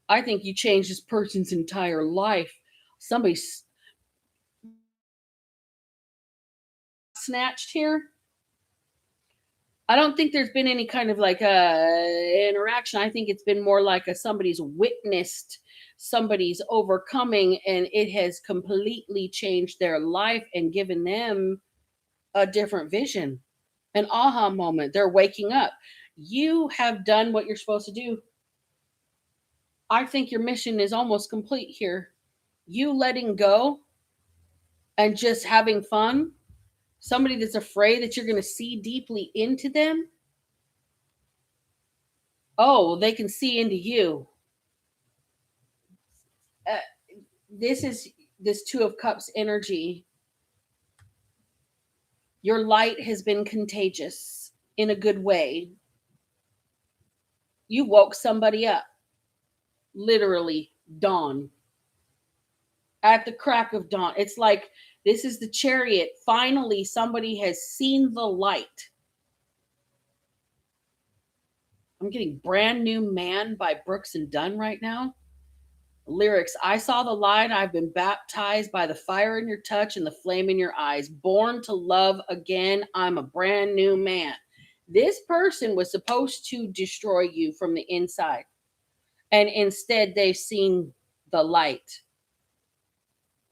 Speaker 1: I think you changed this person's entire life. Somebody snatched here. I don't think there's been any kind of like interaction. I think it's been more like somebody's witnessed somebody's overcoming, and it has completely changed their life and given them a different vision, an aha moment. They're waking up. You have done what you're supposed to do. I think your mission is almost complete here. You letting go and just having fun. Somebody that's afraid that you're going to see deeply into them. Oh, they can see into you. This is this Two of Cups energy. Your light has been contagious in a good way. You woke somebody up. Literally, dawn. At the crack of dawn. It's like this is the Chariot. Finally, somebody has seen the light. I'm getting Brand New Man by Brooks and Dunn right now. Lyrics: I saw the light. I've been baptized by the fire in your touch and the flame in your eyes. Born to love again. I'm a brand new man. This person was supposed to destroy you from the inside, and instead they've seen the light.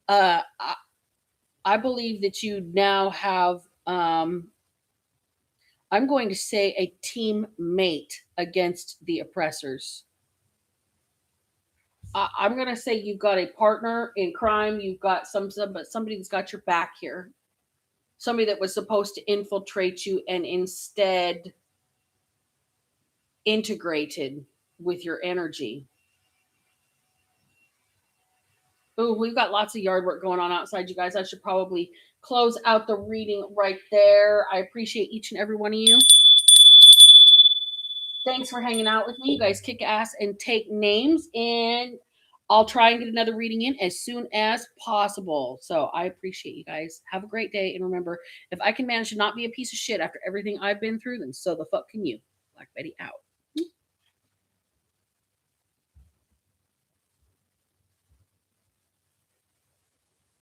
Speaker 1: I believe that you now have, I'm going to say, a teammate against the oppressors. I'm going to say you've got a partner in crime. You've got somebody that's got your back here. Somebody that was supposed to infiltrate you and instead integrated with your energy. Oh, we've got lots of yard work going on outside, you guys. I should probably close out the reading right there. I appreciate each and every one of you. Thanks for hanging out with me. You guys kick ass and take names, and I'll try and get another reading in as soon as possible. So I appreciate you guys. Have a great day. And remember, if I can manage to not be a piece of shit after everything I've been through, then so the fuck can you. Black Betty out.